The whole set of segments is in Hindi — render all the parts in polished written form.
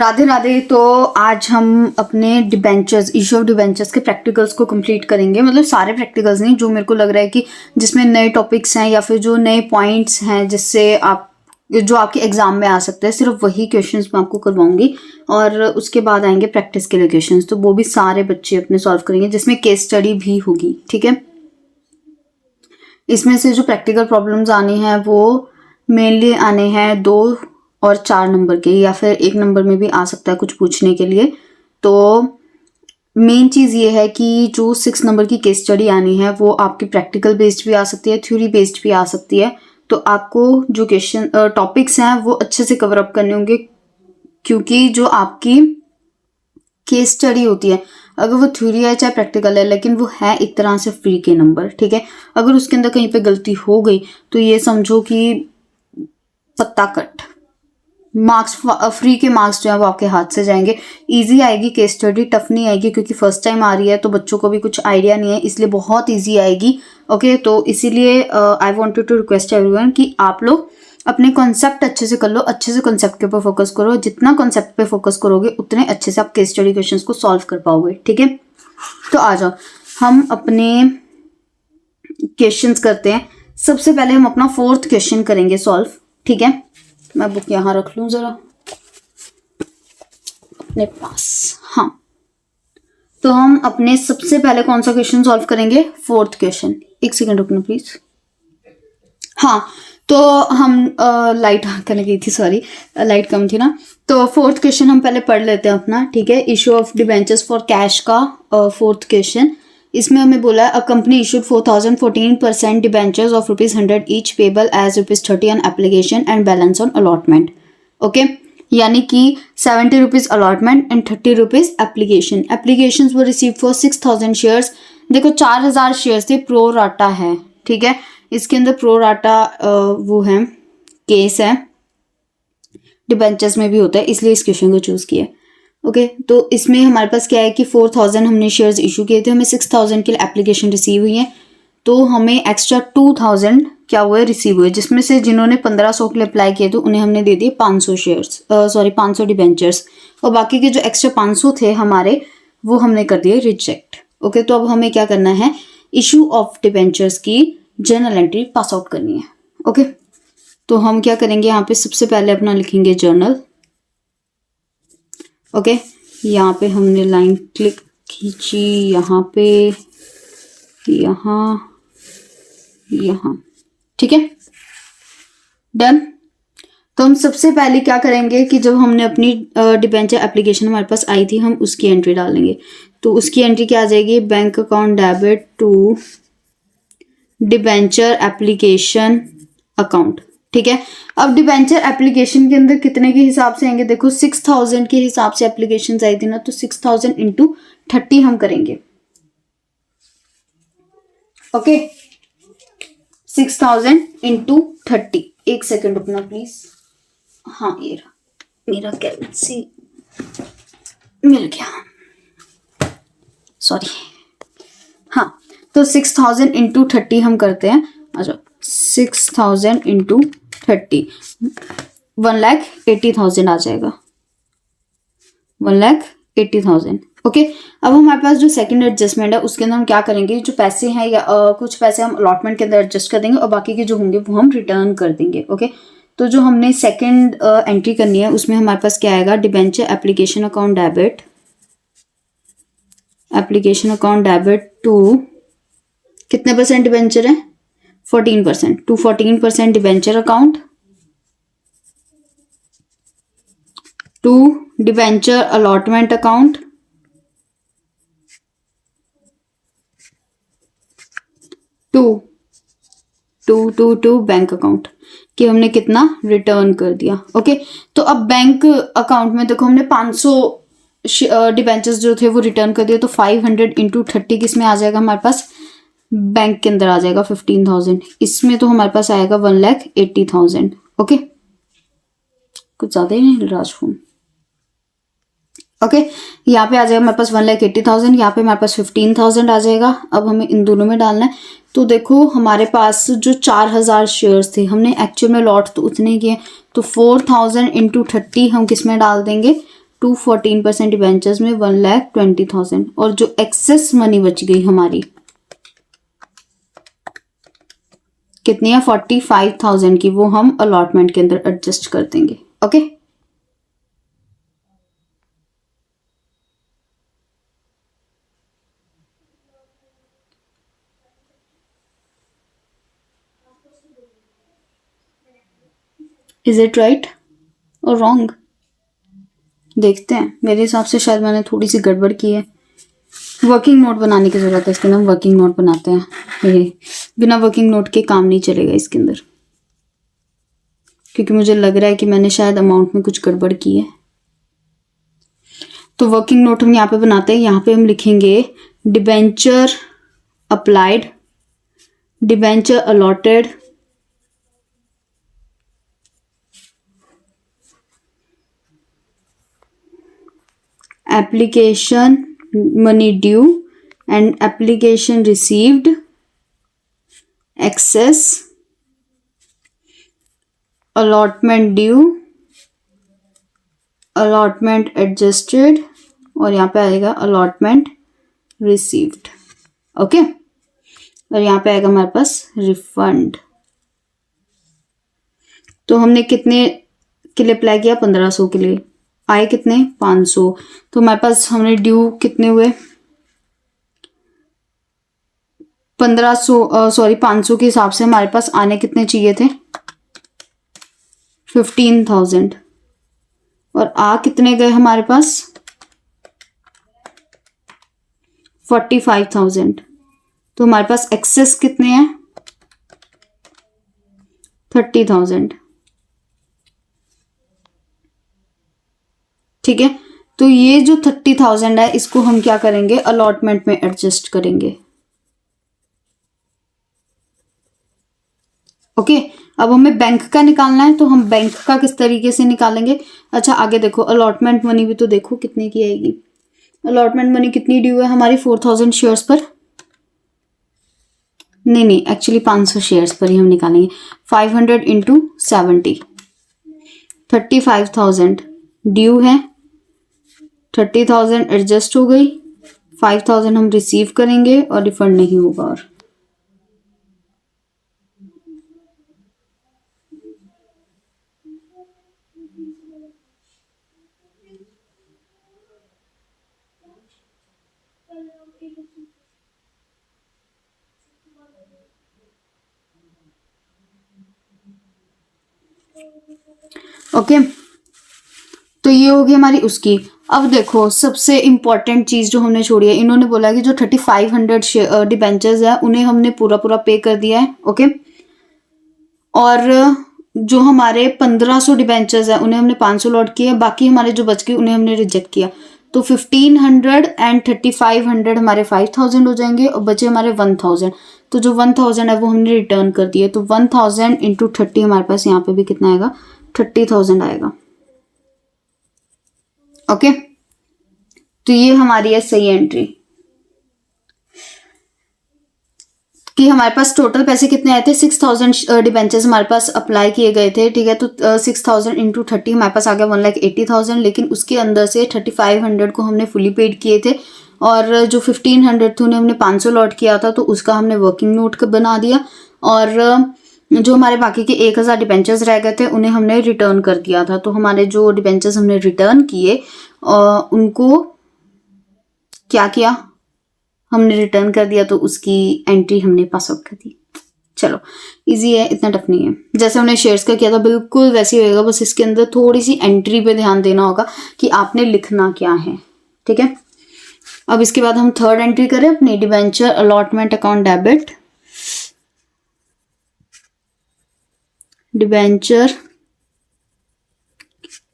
राधे राधे। तो आज हम अपने डिबेंचर्स, इशू ऑफ डिबेंचर्स के प्रैक्टिकल्स को कंप्लीट करेंगे। मतलब सारे प्रैक्टिकल्स नहीं, जो मेरे को लग रहा है कि जिसमें नए टॉपिक्स हैं या फिर जो नए पॉइंट्स हैं जिससे आप जो आपके एग्जाम में आ सकते हैं, सिर्फ वही क्वेश्चंस मैं आपको करवाऊंगी। और उसके बाद आएंगे प्रैक्टिस के लिए क्वेश्चंस, तो वो भी सारे बच्चे अपने सॉल्व करेंगे, जिसमें केस स्टडी भी होगी। ठीक है, इसमें से जो प्रैक्टिकल प्रॉब्लम्स आनी है वो मेनली आने हैं 2 और 4 नंबर के, या फिर 1 नंबर में भी आ सकता है कुछ पूछने के लिए। तो मेन चीज़ ये है कि जो 6 नंबर की केस स्टडी आनी है वो आपकी प्रैक्टिकल बेस्ड भी आ सकती है, थ्योरी बेस्ड भी आ सकती है। तो आपको जो क्वेश्चन टॉपिक्स हैं वो अच्छे से कवर अप करने होंगे, क्योंकि जो आपकी केस स्टडी होती है, अगर वो थ्योरी है चाहे प्रैक्टिकल है, लेकिन वो है एक तरह से फ्री के नंबर। ठीक है, अगर उसके अंदर कहीं पे गलती हो गई तो ये समझो कि पत्ता कट, मार्क्स फ्री के मार्क्स जो है वो आपके हाथ से जाएंगे। इजी आएगी केस स्टडी, टफ नहीं आएगी, क्योंकि फर्स्ट टाइम आ रही है तो बच्चों को भी कुछ आइडिया नहीं है, इसलिए बहुत इजी आएगी। ओके, तो इसीलिए I wanted to request everyone कि आप लोग अपने कॉन्सेप्ट अच्छे से कर लो, अच्छे से कॉन्सेप्ट के ऊपर फोकस करो। जितना कॉन्सेप्ट पे फोकस करोगे उतने अच्छे से आप केस स्टडी क्वेश्चंस को सॉल्व कर पाओगे। ठीक है, तो आ जाओ हम अपने क्वेश्चंस करते हैं। सबसे पहले हम अपना 4th क्वेश्चन करेंगे सॉल्व। ठीक है, मैं बुक यहां रख लूं जरा अपने पास। हाँ, तो हम अपने सबसे पहले कौन सा क्वेश्चन सॉल्व करेंगे? 4th question. एक सेकंड रुकना प्लीज। हाँ, तो हम लाइट करने गई थी, सॉरी लाइट कम थी ना। तो 4th क्वेश्चन हम पहले पढ़ लेते हैं अपना। ठीक है, issue of debentures for cash का 4th क्वेश्चन। इसमें हमें बोला a company issued 4014% debentures of ₹100 each payable as ₹30 on application and balance on allotment. Okay, यानी कि ₹70 अलॉटमेंट एंड ₹30 एप्लीकेशन। एप्लीकेशन वो रिसीव फॉर 6000 शेयर्स। देखो 4000 शेयर्स थे, प्रो राटा है। ठीक है, इसके अंदर प्रो राटा वो है, केस है, डिबेंचर्स में भी होता है, इसलिए इस क्वेश्चन को चूज किया। ओके, तो इसमें हमारे पास क्या है कि 4000 हमने शेयर्स इशू किए थे, हमें 6000 के लिए एप्लीकेशन रिसीव हुई है, तो हमें एक्स्ट्रा 2000 क्या हुए, रिसीव हुए, जिसमें से जिन्होंने 1500 के लिए अप्लाई किए थे उन्हें हमने दे दिए 500 शेयर्स, 500 डिबेंचर्स, और बाकी के जो एक्स्ट्रा 500 थे हमारे वो हमने कर दिए रिजेक्ट। ओके, तो अब हमें क्या करना है, इशू ऑफ डिबेंचर्स की जर्नल एंट्री पास आउट करनी है। ओके, तो हम क्या करेंगे, यहाँ पे सबसे पहले अपना लिखेंगे जर्नल। ओके, यहाँ पे हमने लाइन क्लिक खींची, यहाँ पे, यहाँ, यहाँ। ठीक है, डन। तो हम सबसे पहले क्या करेंगे कि जब हमने अपनी डिबेंचर एप्लीकेशन हमारे पास आई थी, हम उसकी एंट्री डालेंगे। तो उसकी एंट्री क्या आ जाएगी, bank account debit to debenture application account. ठीक है, अब डिबेंचर एप्लीकेशन के अंदर कितने के हिसाब से आएंगे, देखो 6000 के हिसाब से एप्लीकेशन आई थी ना, तो 6000 × 30 हम करेंगे। ओके, 6000 × 30। एक सेकंड रुकना प्लीज। हाँ, ये रहा मेरा कैलसी, मिल गया, सॉरी। हाँ, तो 6000 × 30 हम करते हैं। अच्छा, 6000 × 30 1,80,000 आ जाएगा, 1,80,000। ओके, अब हमारे पास जो सेकंड एडजस्टमेंट है उसके अंदर हम क्या करेंगे, जो पैसे हैं या कुछ पैसे हम अलॉटमेंट के अंदर एडजस्ट कर देंगे और बाकी के जो होंगे वो हम रिटर्न कर देंगे। ओके, तो जो हमने सेकंड एंट्री करनी है उसमें हमारे पास क्या आएगा, debenture application account debit, application account debit to कितने परसेंट डिबेंचर है, 14%, to 14% debenture account, to debenture allotment account, to bank account, कि हमने कितना रिटर्न कर दिया। ओके, तो अब बैंक अकाउंट में देखो हमने 500 डिबेंचर्स जो थे वो रिटर्न कर दिए, तो 500 × 30 किस में आ जाएगा, हमारे पास बैंक के अंदर आ जाएगा 15,000। इसमें तो हमारे पास आएगा 1,80,000। ओके, कुछ ज्यादा ही नहीं राजफोन। ओके, यहाँ पे आ जाएगा हमारे पास 1,80,000, यहाँ पे हमारे पास 15,000 आ जाएगा। अब हमें इन दोनों में डालना है। तो देखो हमारे पास जो 4000 शेयर्स थे, हमने एक्चुअल में लॉट तो उतने किए, तो 4000 × 30 हम किस में डाल देंगे, टू 14% डिबेंचर्स में 1,20,000 और जो एक्सेस मनी बच गई हमारी कितनी है 45,000 की, वो हम अलॉटमेंट के अंदर एडजस्ट कर देंगे। ओके इज इट राइट और रॉन्ग? देखते हैं, मेरे हिसाब से शायद मैंने थोड़ी सी गड़बड़ की है। वर्किंग नोट बनाने की जरूरत है इसके अंदर, हम वर्किंग नोट बनाते हैं। ये बिना वर्किंग नोट के काम नहीं चलेगा इसके अंदर, क्योंकि मुझे लग रहा है कि मैंने शायद अमाउंट में कुछ गड़बड़ की है। तो वर्किंग नोट हम यहाँ पे बनाते हैं। यहाँ पे हम लिखेंगे debenture applied, debenture allotted, application money due and application received, excess, allotment due, allotment adjusted और यहाँ पे आएगा allotment received। ओके और यहाँ पे आएगा हमारे पास रिफंड। तो हमने कितने के लिए अप्लाई किया? 1500 के लिए। आए कितने? 500। तो हमारे पास हमने ड्यू कितने हुए? 500 के हिसाब से हमारे पास आने कितने चाहिए थे? 15,000। और आ कितने गए हमारे पास? 45,000। तो हमारे पास एक्सेस कितने हैं? 30,000। ठीक है, तो ये जो 30,000 है इसको हम क्या करेंगे? अलॉटमेंट में एडजस्ट करेंगे। ओके अब हमें बैंक का निकालना है, तो हम बैंक का किस तरीके से निकालेंगे? अच्छा आगे देखो, अलॉटमेंट मनी भी तो देखो कितने की आएगी। अलॉटमेंट मनी कितनी ड्यू है हमारी? 4,000 शेयर्स पर। नहीं एक्चुअली 500 शेयर्स पर ही हम निकालेंगे। 500 इंटू 70, 35,000 ड्यू है। 30,000 एडजस्ट हो गई, 5,000 हम रिसीव करेंगे और रिफंड नहीं होगा। और ओके तो ये होगी हमारी उसकी। अब देखो सबसे इंपॉर्टेंट चीज जो हमने छोड़ी है, इन्होंने बोला कि जो 3500 डिबेंचर्स है उन्हें हमने पूरा पूरा पे कर दिया है। ओके और जो हमारे 1500 डिबेंचर्स है उन्हें हमने 500 लॉट किया, बाकी हमारे जो बच गए उन्हें हमने रिजेक्ट किया। तो 1500 एंड 3500 हमारे 5000 हो जाएंगे और बचे हमारे 1000। तो जो 1000 है वो हमने रिटर्न कर दिया। तो 1000 इंटू 30 हमारे पास यहाँ पे भी कितना आएगा? 30,000 आएगा। ओके तो ये हमारी है सही एंट्री कि हमारे पास टोटल पैसे कितने आए थे? 6,000 डिबेंचर्स हमारे पास अप्लाई किए गए थे। ठीक है, तो 6,000 इंटू 30 हमारे पास आ गया 1,80,000। लेकिन उसके अंदर से 3,500 को हमने फुली पेड किए थे और जो 1,500 थे उन्हें हमने 500 लॉट किया था, तो उसका हमने वर्किंग नोट बना दिया। और जो हमारे बाकी के 1,000 डिबेंचर्स रह गए थे उन्हें हमने रिटर्न कर दिया था। तो हमारे जो डिबेंचर्स हमने रिटर्न किए उनको क्या किया? हमने रिटर्न कर दिया, तो उसकी एंट्री हमने पास आउट कर दी। चलो इजी है, इतना टफ नहीं है। जैसे हमने शेयर्स का किया था बिल्कुल वैसे ही होएगा, बस इसके अंदर थोड़ी सी एंट्री पे ध्यान देना होगा कि आपने लिखना क्या है। ठीक है, अब इसके बाद हम थर्ड एंट्री करें अपनी, debenture allotment account debit, debenture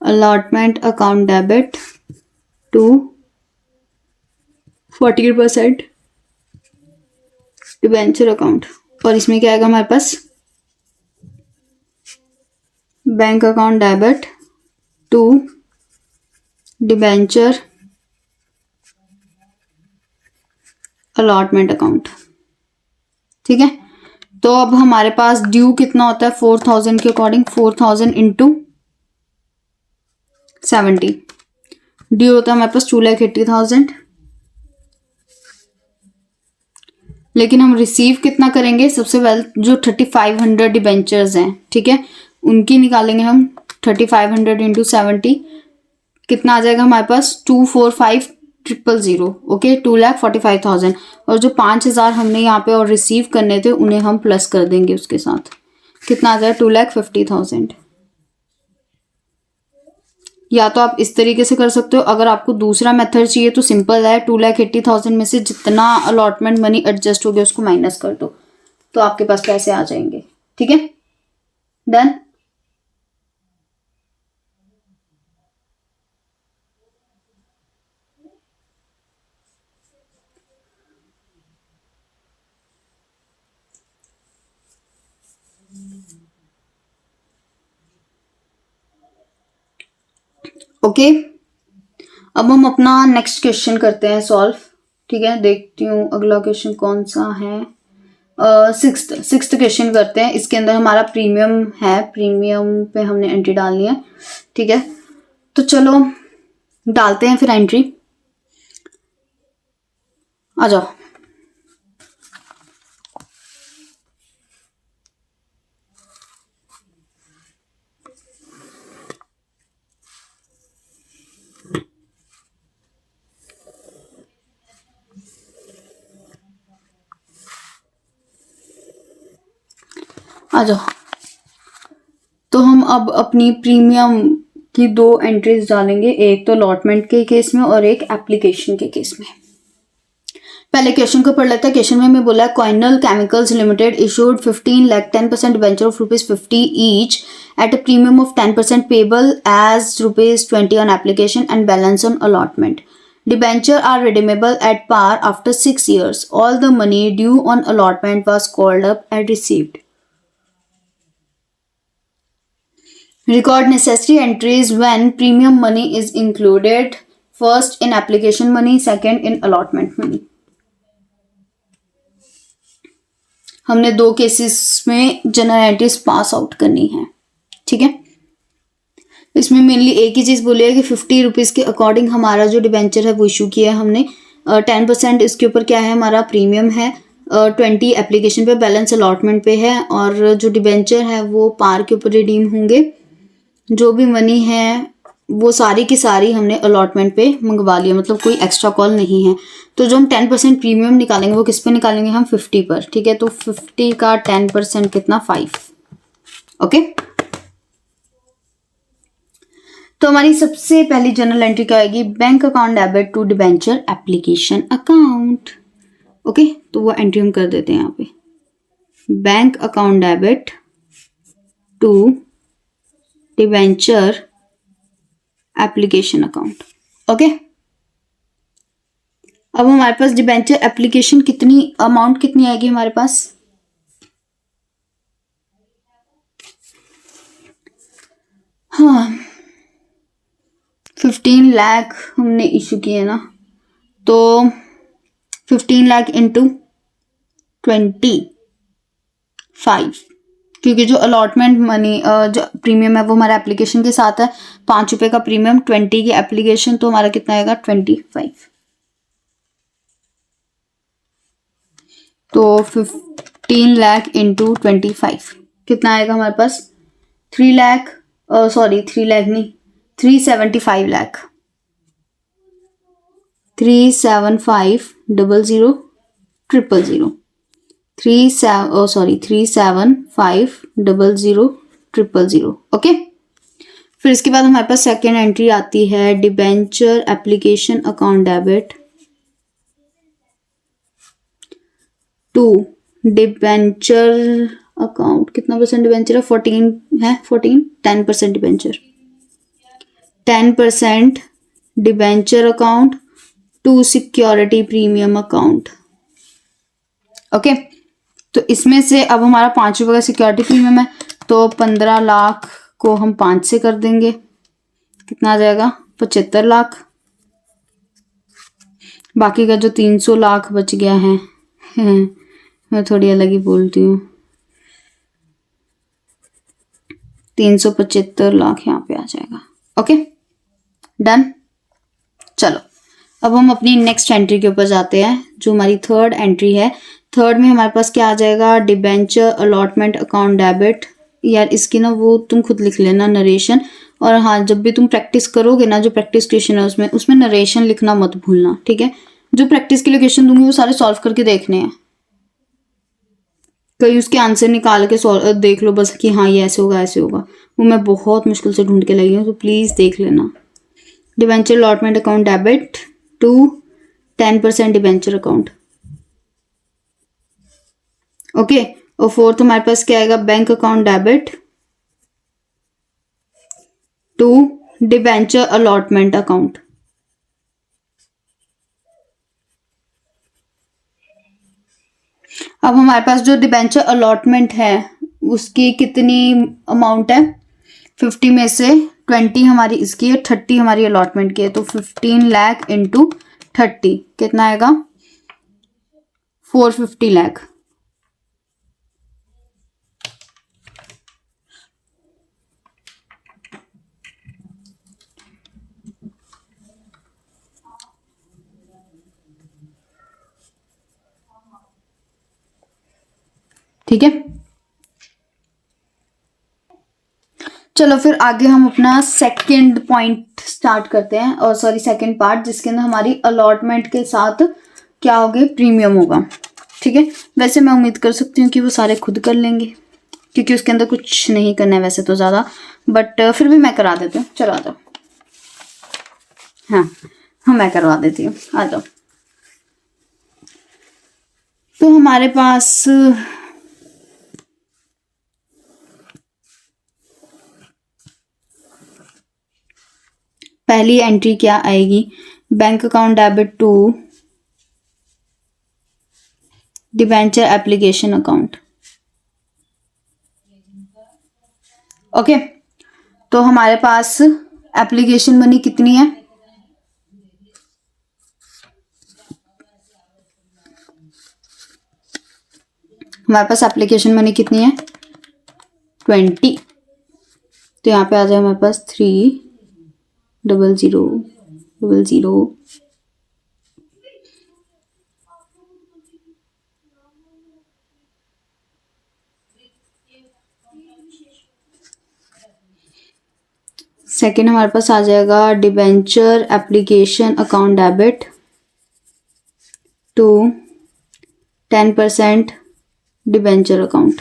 allotment account debit to 40% debenture account. और इसमें क्या आएगा हमारे पास? Bank account debit to debenture allotment account. ठीक है, तो अब हमारे पास ड्यू कितना होता है 4,000 के अकॉर्डिंग? 4,000 इंटू 70। ड्यू होता है हमारे पास 2,80,000, लेकिन हम रिसीव कितना करेंगे, सबसे पहले जो 3,500 डिबेंचर्स हैं, ठीक है, उनकी निकालेंगे हम। 3,500 इंटू 70 कितना आ जाएगा हमारे पास, 245,000, ओके, 2,45,000। और जो 5,000 हमने यहाँ पे और रिसीव करने थे उन्हें हम प्लस कर देंगे उसके साथ, कितना आ जाएगा 2,50,000। या तो आप इस तरीके से कर सकते हो, अगर आपको दूसरा मेथड चाहिए तो सिंपल है, 2,80,000 में से जितना अलॉटमेंट मनी एडजस्ट हो गया उसको माइनस कर दो, तो आपके पास पैसे आ जाएंगे, ठीक है, डन। ओके, अब हम अपना नेक्स्ट क्वेश्चन करते हैं सॉल्व, ठीक है। देखती हूँ अगला क्वेश्चन कौन सा है, सिक्स्थ क्वेश्चन करते हैं। इसके अंदर हमारा प्रीमियम है, प्रीमियम पे हमने एंट्री डालनी है, ठीक है। तो चलो डालते हैं फिर एंट्री, आ जाओ। आ जाओ। तो हम अब अपनी प्रीमियम की 2 एंट्रीज डालेंगे, एक तो अलॉटमेंट के केस में और एक एप्लीकेशन के केस में। पहले क्वेश्चन को पढ़ लेते हैं। क्वेश्चन में हमें बोला है कोइनल chemicals limited issued 15 lakh 10% debenture of ₹50 each at a premium of 10% payable as ₹20 on application and balance on allotment. Debenture are redeemable at par after 6 years. All the money due on allotment was called up and received. Record necessary entries when premium money is included. First in application money, second in allotment money. हमने 2 केसेस में जनरल एंट्रीज पास आउट करनी है, ठीक है। इसमें मेनली एक ही चीज़ बोली है कि 50 रुपीज़ के अकॉर्डिंग हमारा जो डिबेंचर है वो इशू किया है हमने। 10% इसके ऊपर क्या है, हमारा प्रीमियम है, 20 एप्लीकेशन पे, बैलेंस अलॉटमेंट पे है, और जो डिबेंचर है वो पार के ऊपर रिडीम होंगे। जो भी मनी है वो सारी की सारी हमने अलॉटमेंट पे मंगवा लिया, मतलब कोई एक्स्ट्रा कॉल नहीं है। तो जो हम 10% प्रीमियम निकालेंगे वो किस पे निकालेंगे, हम 50 पर, ठीक है। तो 50 का 10% कितना, 5, ओके। तो हमारी सबसे पहली जनरल एंट्री क्या आएगी, bank account debit to debenture application account, okay. तो वो एंट्री हम कर देते हैं यहाँ पे, bank account debit to debenture application account, okay. अब हमारे पास डिबेंचर एप्लीकेशन कितनी अमाउंट कितनी आएगी हमारे पास, हाँ 15 लाख हमने इशू किए ना, तो 15 लाख इंटू 25, क्योंकि जो अलॉटमेंट मनी जो प्रीमियम है वो हमारा एप्लीकेशन के साथ है, ₹5 का प्रीमियम, 20 की एप्लीकेशन, तो हमारा कितना आएगा 25। तो 15 लाख इंटू 25 कितना आएगा हमारे पास, 3 लाख, सॉरी 3 लाख नहीं, 375 लाख, 375,000,000, 375,000,000, ओके। फिर इसके बाद हमारे पास सेकेंड एंट्री आती है, debenture application account debit to debenture account, कितना परसेंट डिबेंचर है, 14 है, 14, 10% debenture, 10% debenture account to security premium account, okay. तो इसमें से अब हमारा ₹5 का सिक्योरिटी प्रीमियम है, तो 15 लाख को हम 5 से कर देंगे, कितना आ जाएगा 75 लाख। बाकी का जो 300 लाख बच गया है मैं थोड़ी अलग ही बोलती हूँ, 375 लाख यहाँ पे आ जाएगा, ओके, डन। चलो अब हम अपनी नेक्स्ट एंट्री के ऊपर जाते हैं, जो हमारी थर्ड एंट्री है। थर्ड में हमारे पास क्या आ जाएगा, डिबेंचर अलॉटमेंट अकाउंट डेबिट। यार इसकी ना वो तुम खुद लिख लेना नरेशन, और हाँ जब भी तुम प्रैक्टिस करोगे ना, जो प्रैक्टिस क्वेश्चन है उसमें उसमें नरेशन लिखना मत भूलना, ठीक है। जो प्रैक्टिस के लिए क्वेश्चन दूंगी वो सारे सॉल्व करके देखने हैं, कहीं उसके आंसर निकाल के सॉल्व देख लो बस कि हाँ ये ऐसे होगा ऐसे होगा, वो मैं बहुत मुश्किल से ढूंढ के लाई हूँ, तो प्लीज़ देख लेना। Debenture allotment account debit to 10% debenture account, okay. और फोर्थ हमारे पास क्या आएगा, bank account debit to debenture allotment account. अब हमारे पास जो डिबेंचर अलॉटमेंट है उसकी कितनी अमाउंट है, 50 में से 20 हमारी इसकी है, 30 हमारी अलॉटमेंट की है, तो 15 लाख इंटू 30 कितना आएगा, 450 लाख। ठीक है, चलो फिर आगे हम अपना सेकंड पॉइंट स्टार्ट करते हैं, और सॉरी सेकंड पार्ट, जिसके अंदर हमारी अलॉटमेंट के साथ क्या होगा, प्रीमियम होगा, ठीक है। वैसे मैं उम्मीद कर सकती हूँ कि वो सारे खुद कर लेंगे, क्योंकि उसके अंदर कुछ नहीं करना है वैसे तो ज़्यादा, बट फिर भी मैं करा देती हूँ, चलो आ जाओ। हाँ हाँ मैं करवा देती हूँ, आ जाओ। तो हमारे पास पहली एंट्री क्या आएगी, bank account debit to debenture application account, okay. तो हमारे पास एप्लीकेशन मनी कितनी है, हमारे पास एप्लीकेशन मनी कितनी है 20, तो यहाँ पे आ जाए हमारे पास 30000। सेकेंड हमारे पास आ जाएगा debenture application account debit to 10% debenture account.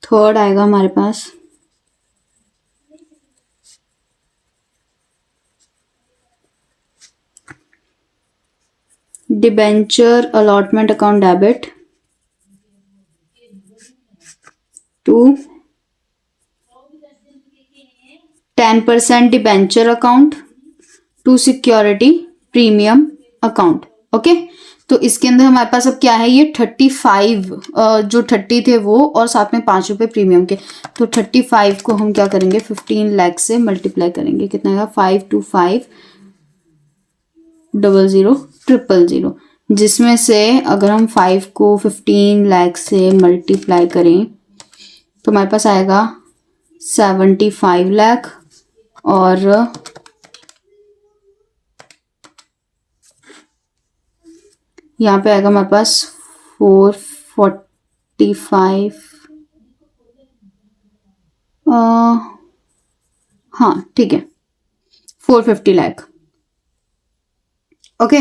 Third आएगा हमारे पास debenture allotment account debit to 10% debenture account to security premium account, okay. तो इसके अंदर हमारे पास अब क्या है, ये 35 जो 30 थे वो, और साथ में 5 रुपए प्रीमियम के, तो 35 को हम क्या करेंगे 15 लाख से मल्टीप्लाई करेंगे, कितना आएगा 52500000, जिसमें से अगर हम 5 को 15 लाख से मल्टीप्लाई करें तो हमारे पास आएगा 75 लाख, और यहाँ पे आएगा हमारे पास 445, हाँ ठीक है 450 लाख, ओके।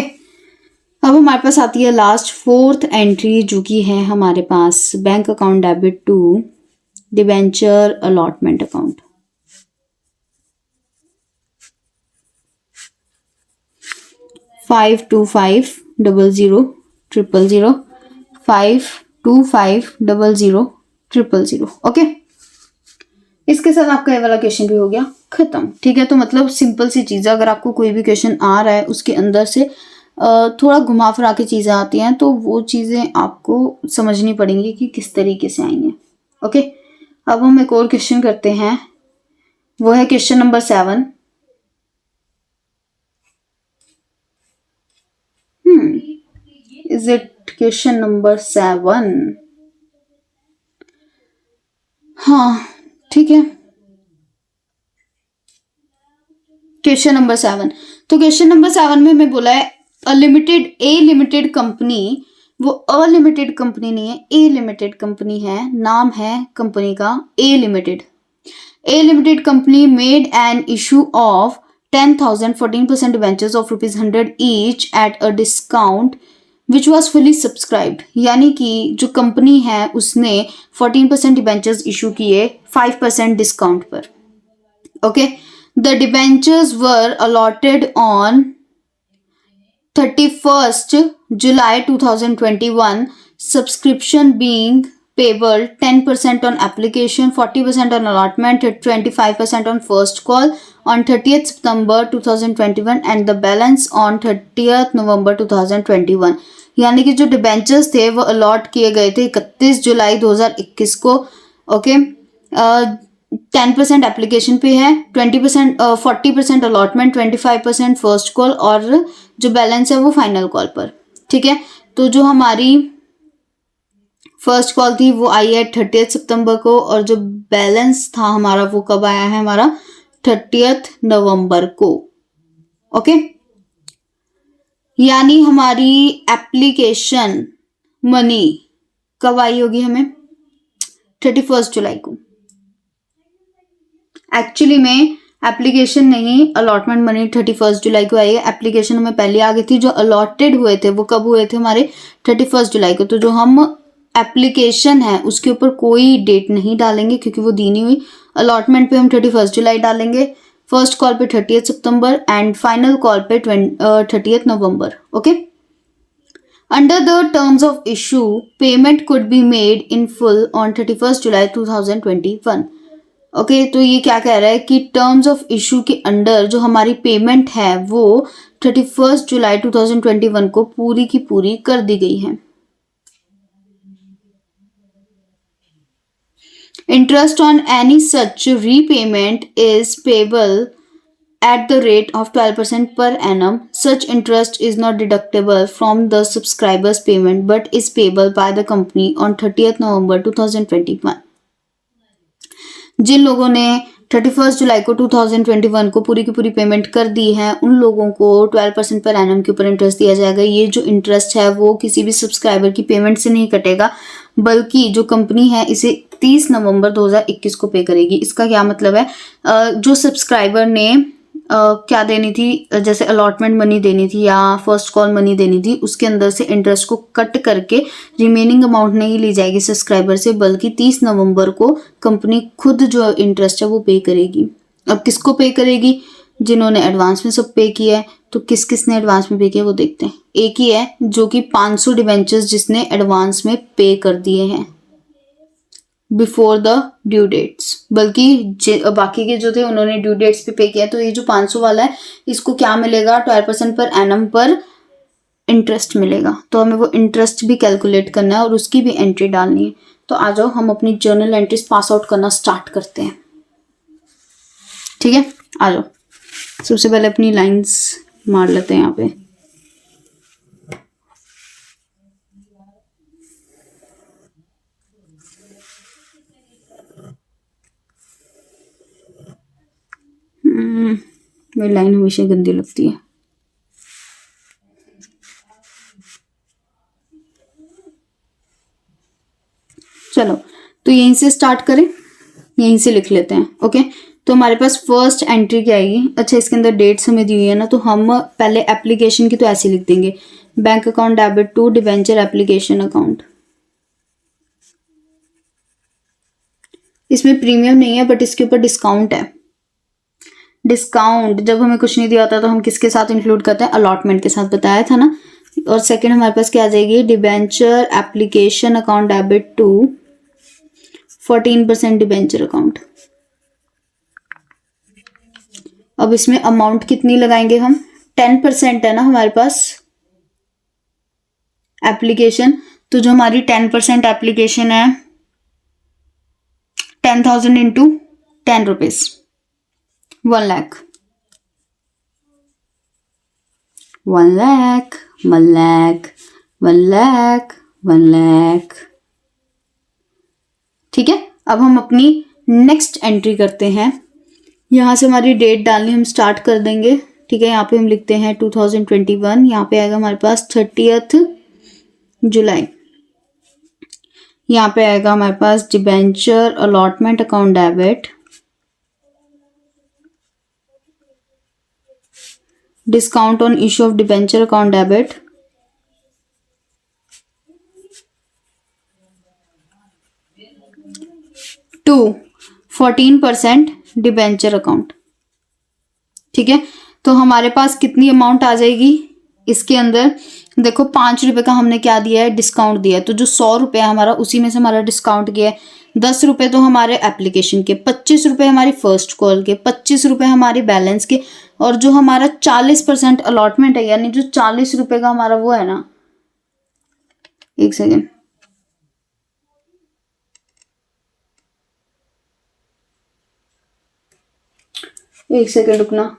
अब हमारे पास आती है लास्ट फोर्थ एंट्री, जो कि है हमारे पास bank account debit to debenture allotment account. 52500000, 52500000, okay. इसके साथ आपका ये वाला क्वेश्चन भी हो गया खत्म, ठीक है। तो मतलब सिंपल सी चीज़ है, अगर आपको कोई भी क्वेश्चन आ रहा है उसके अंदर से थोड़ा घुमा फिरा के चीज़ें आती हैं, तो वो चीज़ें आपको समझनी पड़ेंगी कि किस तरीके से आई हैं, ओके। अब हम एक और क्वेश्चन करते हैं, वो है question number 7। Is it question number 7? हाँ ठीक है, क्वेश्चन नंबर 7। तो क्वेश्चन नंबर 7 में हमें बोला है ए लिमिटेड कंपनी, वो अलिमिटेड कंपनी नहीं है, ए लिमिटेड कंपनी है, नाम है कंपनी का A limited. A limited company made an issue of 10,000 14% debentures of ₹100 each at a discount which was fully subscribed. यानी कि जो कंपनी है उसने 14% डिबेंचर्स इशू किए 5% डिस्काउंट पर। Okay, the debentures were allotted on 31st July 2021, subscription being payable 10% on application, 40% on allotment, 25% on first call on 30th September 2021 and the balance on 30th November 2021। यानी कि जो डिबेंचर्स थे वो अलॉट किए गए थे 31 जुलाई 2021 को। ओके, 10% एप्लीकेशन पे है, 20% 40% अलॉटमेंट, 25% फर्स्ट कॉल और जो बैलेंस है वो फाइनल कॉल पर। ठीक है, तो जो हमारी फर्स्ट कॉल थी वो आई है 30 सितंबर को और जो बैलेंस था हमारा वो कब आया है, हमारा 30 नवंबर को। ओके, यानी हमारी एप्लीकेशन मनी कब आई होगी हमें, 31 जुलाई को। एक्चुअली में एप्लीकेशन नहीं, अलॉटमेंट मनी 31 जुलाई को आई है। एप्लीकेशन हमें पहले आ गई थी। जो अलॉटेड हुए थे वो कब हुए थे, हमारे 31 जुलाई को। तो जो हम एप्लीकेशन है उसके ऊपर कोई डेट नहीं डालेंगे क्योंकि वो दी नहीं हुई। अलॉटमेंट पे हम 31 जुलाई डालेंगे, फर्स्ट कॉल पे 30 सितंबर एंड फाइनल कॉल पे 30 नवंबर। Okay, under the terms of issue payment could be made in full on 31 July 2021। Okay, तो ये क्या कह रहा है कि टर्म्स ऑफ इशू के अंडर जो हमारी पेमेंट है वो 31 जुलाई 2021 को पूरी की पूरी कर दी गई है। Interest on any such repayment is payable at the rate of 12% per annum. Such interest is not deductible from the subscriber's payment but is payable by the company on 30th November 2021। जिन लोगों ने 31 जुलाई को 2021 को पूरी की पूरी पेमेंट कर दी है उन लोगों को 12% पर एनम के ऊपर इंटरेस्ट दिया जाएगा। ये जो इंटरेस्ट है वो किसी भी सब्सक्राइबर की पेमेंट से नहीं कटेगा बल्कि जो कंपनी है इसे 30 नवंबर 2021 को पे करेगी। इसका क्या मतलब है, जो सब्सक्राइबर ने क्या देनी थी, जैसे अलॉटमेंट मनी देनी थी या फर्स्ट कॉल मनी देनी थी, उसके अंदर से इंटरेस्ट को कट करके रिमेनिंग अमाउंट नहीं ली जाएगी सब्सक्राइबर से बल्कि 30 नवंबर को कंपनी खुद जो इंटरेस्ट है वो पे करेगी। अब किसको पे करेगी, जिन्होंने एडवांस में सब पे किया है। तो किस किस ने एडवांस में पे किया वो देखते हैं। एक ही है जो कि 500 डिवेंचर्स जिसने एडवांस में पे कर दिए हैं बिफोर द ड्यू डेट्स, बल्कि बाकी के जो थे उन्होंने ड्यू डेट्स पे किया। तो ये जो 500 वाला है इसको क्या मिलेगा, 12% पर एनम पर इंटरेस्ट मिलेगा। तो हमें वो इंटरेस्ट भी कैलकुलेट करना है और उसकी भी एंट्री डालनी है। तो आ जाओ हम अपनी जर्नल एंट्रीज पास आउट करना स्टार्ट करते हैं। ठीक है, आ जाओ। सबसे पहले अपनी लाइंस मार लेते हैं यहाँ पे। मेरी लाइन हमेशा गंदी लगती है। चलो तो यहीं से स्टार्ट करें, यहीं से लिख लेते हैं। ओके, तो हमारे पास फर्स्ट एंट्री क्या आएगी। अच्छा, इसके अंदर डेट्स हमें दी हुई है ना, तो हम पहले एप्लीकेशन की तो ऐसे लिख देंगे, bank account debit to debenture application account. इसमें प्रीमियम नहीं है बट इसके ऊपर डिस्काउंट है। डिस्काउंट जब हमें कुछ नहीं दिया होता तो हम किसके साथ इंक्लूड करते हैं, अलॉटमेंट के साथ, बताया था ना। और सेकंड हमारे पास क्या आ जाएगी, debenture application account debit to 14% debenture account. अब इसमें अमाउंट कितनी लगाएंगे हम, 10% है ना हमारे पास एप्लीकेशन। तो जो हमारी 10% एप्लीकेशन है 10,000 इंटू 10 रुपीज 1 लाख 1 लाख 1 लाख 1 लाख 1 लाख। ठीक है, अब हम अपनी नेक्स्ट एंट्री करते हैं। यहाँ से हमारी डेट डालनी हम स्टार्ट कर देंगे। ठीक है, यहाँ पे हम लिखते हैं 2021, यहाँ पे आएगा हमारे पास 30 जुलाई। यहाँ पे आएगा हमारे पास debenture allotment account debit, discount on issue of debenture account debit, to 14% debenture account. ठीक है, तो हमारे पास कितनी अमाउंट आ जाएगी इसके अंदर? देखो 5 रुपए का हमने क्या दिया है, डिस्काउंट दिया है, तो जो 100 रुपये हमारा उसी में से हमारा डिस्काउंट गया है। 10 रुपये तो हमारे एप्लीकेशन के, 25 रुपये हमारी फर्स्ट कॉल के, 25 रुपये हमारे बैलेंस के, और जो हमारा 40% अलॉटमेंट है, यानी जो 40 रुपये का हमारा वो है ना, एक सेकेंड, एक सेकेंड रुकना।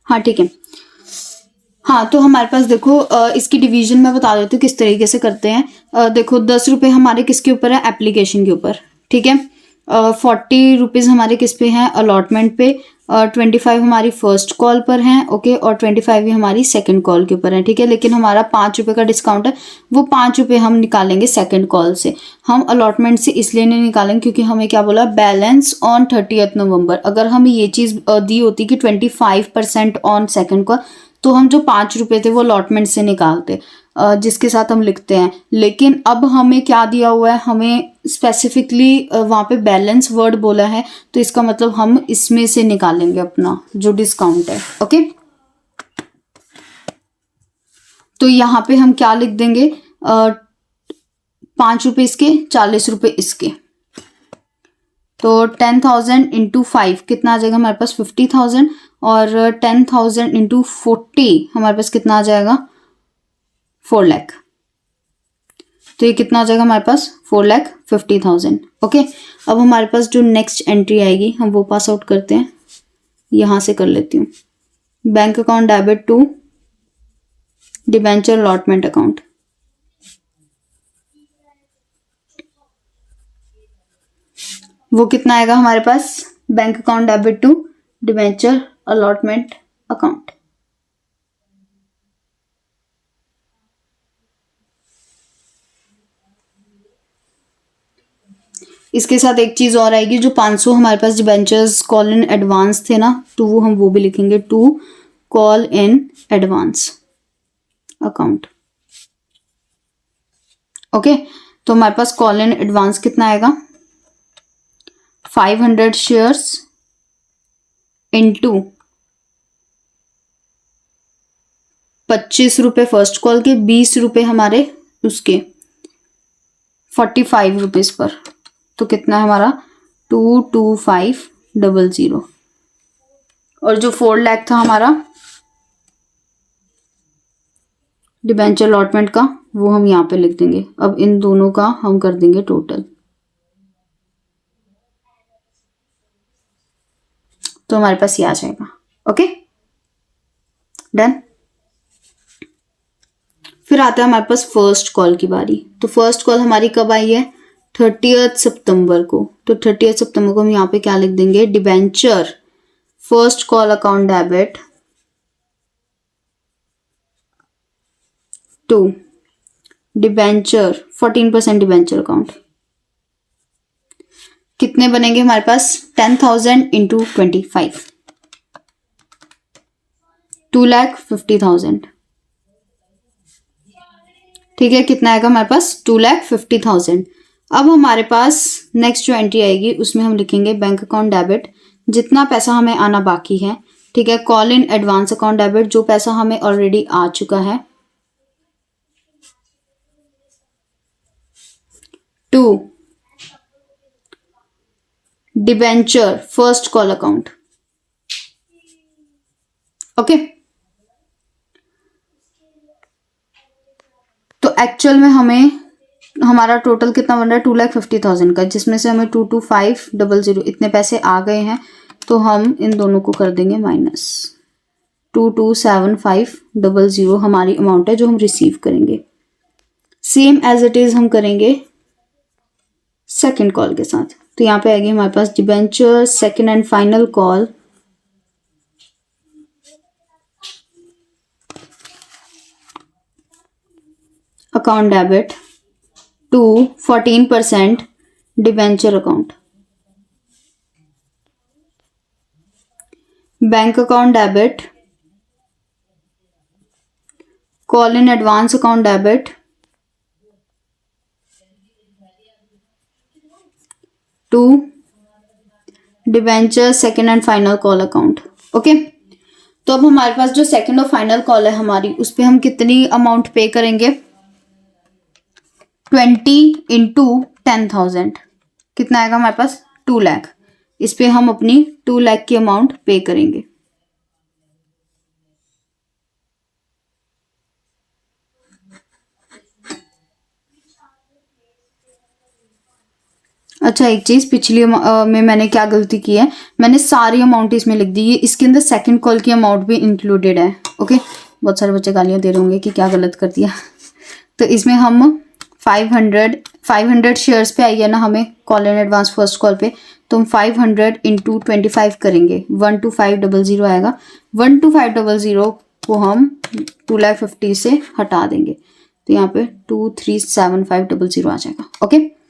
हाँ ठीक है। हाँ, तो हमारे पास देखो इसकी डिवीजन मैं बता देती हूँ किस तरीके से करते हैं। देखो 10 रुपये हमारे किसके ऊपर है, एप्लीकेशन के ऊपर। ठीक है, 40 रुपीज़ हमारे किस पे हैं, अलॉटमेंट पे, 25 हमारी फर्स्ट कॉल पर हैं, ओके, और 25 ही हमारी सेकंड कॉल के ऊपर है। ठीक है, लेकिन हमारा 5 रुपये का डिस्काउंट है, वो 5 रुपये हम निकालेंगे सेकंड कॉल से। हम अलॉटमेंट से इसलिए नहीं निकालेंगे क्योंकि हमें क्या बोला, बैलेंस ऑन 30 नवंबर। अगर हमें ये चीज़ दी होती कि 25% ऑन सेकंड कॉल, तो हम जो 5 रुपये थे वो अलॉटमेंट से निकालते, जिसके साथ हम लिखते हैं। लेकिन अब हमें क्या दिया हुआ है, हमें स्पेसिफिकली वहाँ पे बैलेंस वर्ड बोला है, तो इसका मतलब हम इसमें से निकालेंगे अपना जो डिस्काउंट है। ओके, तो यहाँ पे हम क्या लिख देंगे, 5 रुपये इसके, 40 रुपये इसके, तो 10,000 इंटू 5 कितना आ जाएगा हमारे पास, 50,000, और 10,000 इंटू 40 हमारे पास कितना आ जाएगा, 4 लाख। तो ये कितना हो जाएगा हमारे पास, 4,50,000। ओके, अब हमारे पास जो नेक्स्ट एंट्री आएगी हम वो पास आउट करते हैं। यहां से कर लेती हूँ, bank account debit to debenture allotment account. वो कितना आएगा हमारे पास, bank account debit to debenture allotment account. इसके साथ एक चीज और आएगी, जो 500 हमारे पास डिबेंचर्स कॉल इन एडवांस थे ना, टू हम वो भी लिखेंगे, to call in advance account. Okay, तो हमारे पास कॉल इन एडवांस कितना आएगा, 500 शेयर्स इंटू 25 रुपये फर्स्ट कॉल के, 20 रुपये हमारे उसके, 45 रुपीज पर, तो कितना है हमारा, 22500। और जो 4 लाख था हमारा डिबेंचर अलॉटमेंट का, वो हम यहाँ पे लिख देंगे। अब इन दोनों का हम कर देंगे टोटल, तो हमारे पास ये आ जाएगा। Okay, done. फिर आता है हमारे पास फर्स्ट कॉल की बारी। तो फर्स्ट कॉल हमारी कब आई है, 30 सितंबर को। तो 30 सितंबर को हम यहाँ पे क्या लिख देंगे, debenture first call account debit to debenture 14% debenture account. कितने बनेंगे हमारे पास, 10,000 इंटू 25, 2,50,000। ठीक है, कितना आएगा हमारे पास, 2,50,000। अब हमारे पास नेक्स्ट जो एंट्री आएगी उसमें हम लिखेंगे बैंक अकाउंट डेबिट, जितना पैसा हमें आना बाकी है। ठीक है, call in advance account debit, जो पैसा हमें ऑलरेडी आ चुका है, to debenture first call account. Okay, तो एक्चुअल में हमें हमारा टोटल कितना बन रहा है 2,50,000 का, जिसमें से हमें 22500 इतने पैसे आ गए हैं। तो हम इन दोनों को कर देंगे माइनस। 227,500 हमारी अमाउंट है जो हम रिसीव करेंगे। सेम एज इट इज हम करेंगे सेकेंड कॉल के साथ। तो यहाँ पे आएगी हमारे पास debenture second and final call, account debit to 14% debenture account, bank account debit, call in advance account debit to debenture second and final call account. Okay, तो अब हमारे पास जो सेकेंड और फाइनल कॉल है हमारी, उस पर हम कितनी अमाउंट पे करेंगे? 20 इंटू 10,000 कितना आएगा हमारे पास? 2 लाख। इस पे हम अपनी 2 लाख की अमाउंट पे करेंगे। अच्छा, एक चीज पिछली में मैंने क्या गलती की है, मैंने सारी अमाउंट इसमें लिख दी है। इसके अंदर सेकंड कॉल की अमाउंट भी इंक्लूडेड है। ओके, बहुत सारे बच्चे गालियां दे रहे होंगे कि क्या गलत कर दिया। तो इसमें हम 500 शेयर्स पे आई है ना हमें call in advance first call पे, तो हम 500 इंटू 25 करेंगे, 12500 आएगा। 12500 को हम 2,50,000 से हटा देंगे, तो यहाँ पे 237,500 आ जाएगा। ओके,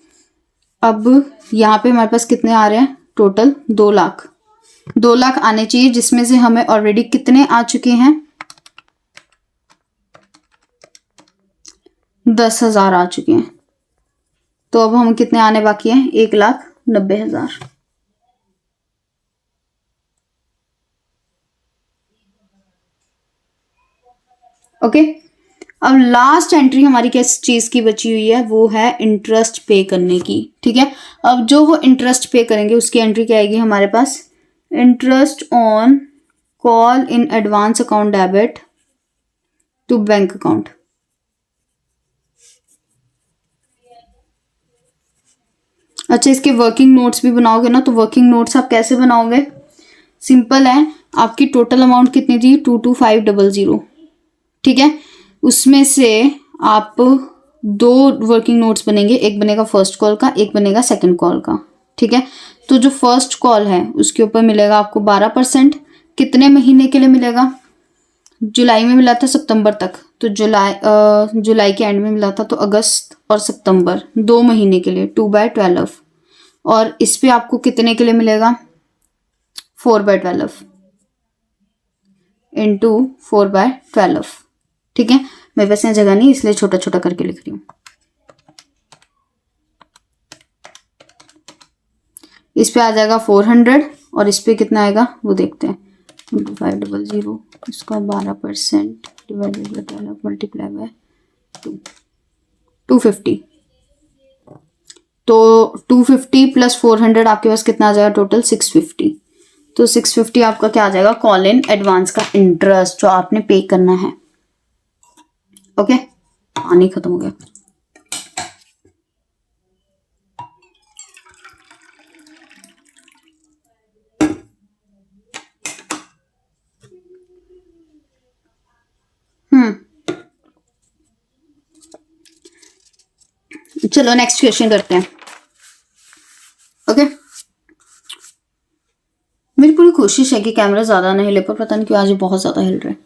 अब यहाँ पे हमारे पास कितने आ रहे हैं? टोटल 2 लाख। 2 लाख आने चाहिए, जिसमें से हमें ऑलरेडी कितने आ चुके हैं? 10,000 आ चुके हैं। तो अब हम कितने आने बाकी हैं? 1,90,000। ओके, अब लास्ट एंट्री हमारी किस चीज की बची हुई है? वो है इंटरेस्ट पे करने की। ठीक है, अब जो वो इंटरेस्ट पे करेंगे उसकी एंट्री क्या आएगी हमारे पास? Interest on call in advance account debit to bank account. अच्छा, इसके वर्किंग नोट्स भी बनाओगे ना, तो वर्किंग नोट्स आप कैसे बनाओगे? सिंपल है, आपकी टोटल अमाउंट कितनी थी? 22500। ठीक है, उसमें से आप 2 वर्किंग नोट्स बनेंगे, एक बनेगा फर्स्ट कॉल का, एक बनेगा सेकंड कॉल का। ठीक है, तो जो फर्स्ट कॉल है उसके ऊपर मिलेगा आपको 12%। कितने महीने के लिए मिलेगा? जुलाई में मिला था सितंबर तक, तो जुलाई के एंड में मिला था, तो अगस्त और सितंबर 2 महीने के लिए 2/12। और इस पे आपको कितने के लिए मिलेगा? 4/12 इंटू 4/12। ठीक है, मेरे पास यहाँ जगह नहीं इसलिए छोटा छोटा करके लिख रही हूँ। इस पे आ जाएगा 400 और इस पे कितना आएगा वो देखते हैं। 500 इसका 12% डिवाइडेड बाय 12 मल्टीप्लाई बाय 250। तो 250 प्लस 400 आपके पास कितना आ जाएगा? टोटल 650। तो 650 आपका क्या आ जाएगा? कॉल इन एडवांस का इंटरेस्ट जो आपने पे करना है। ओके, पानी खत्म हो गया। चलो नेक्स्ट क्वेश्चन करते हैं। ओके, मेरी पूरी कोशिश है कि कैमरा ज्यादा नहीं हिले, पर पता नहीं क्यों आज बहुत ज्यादा हिल रहा है।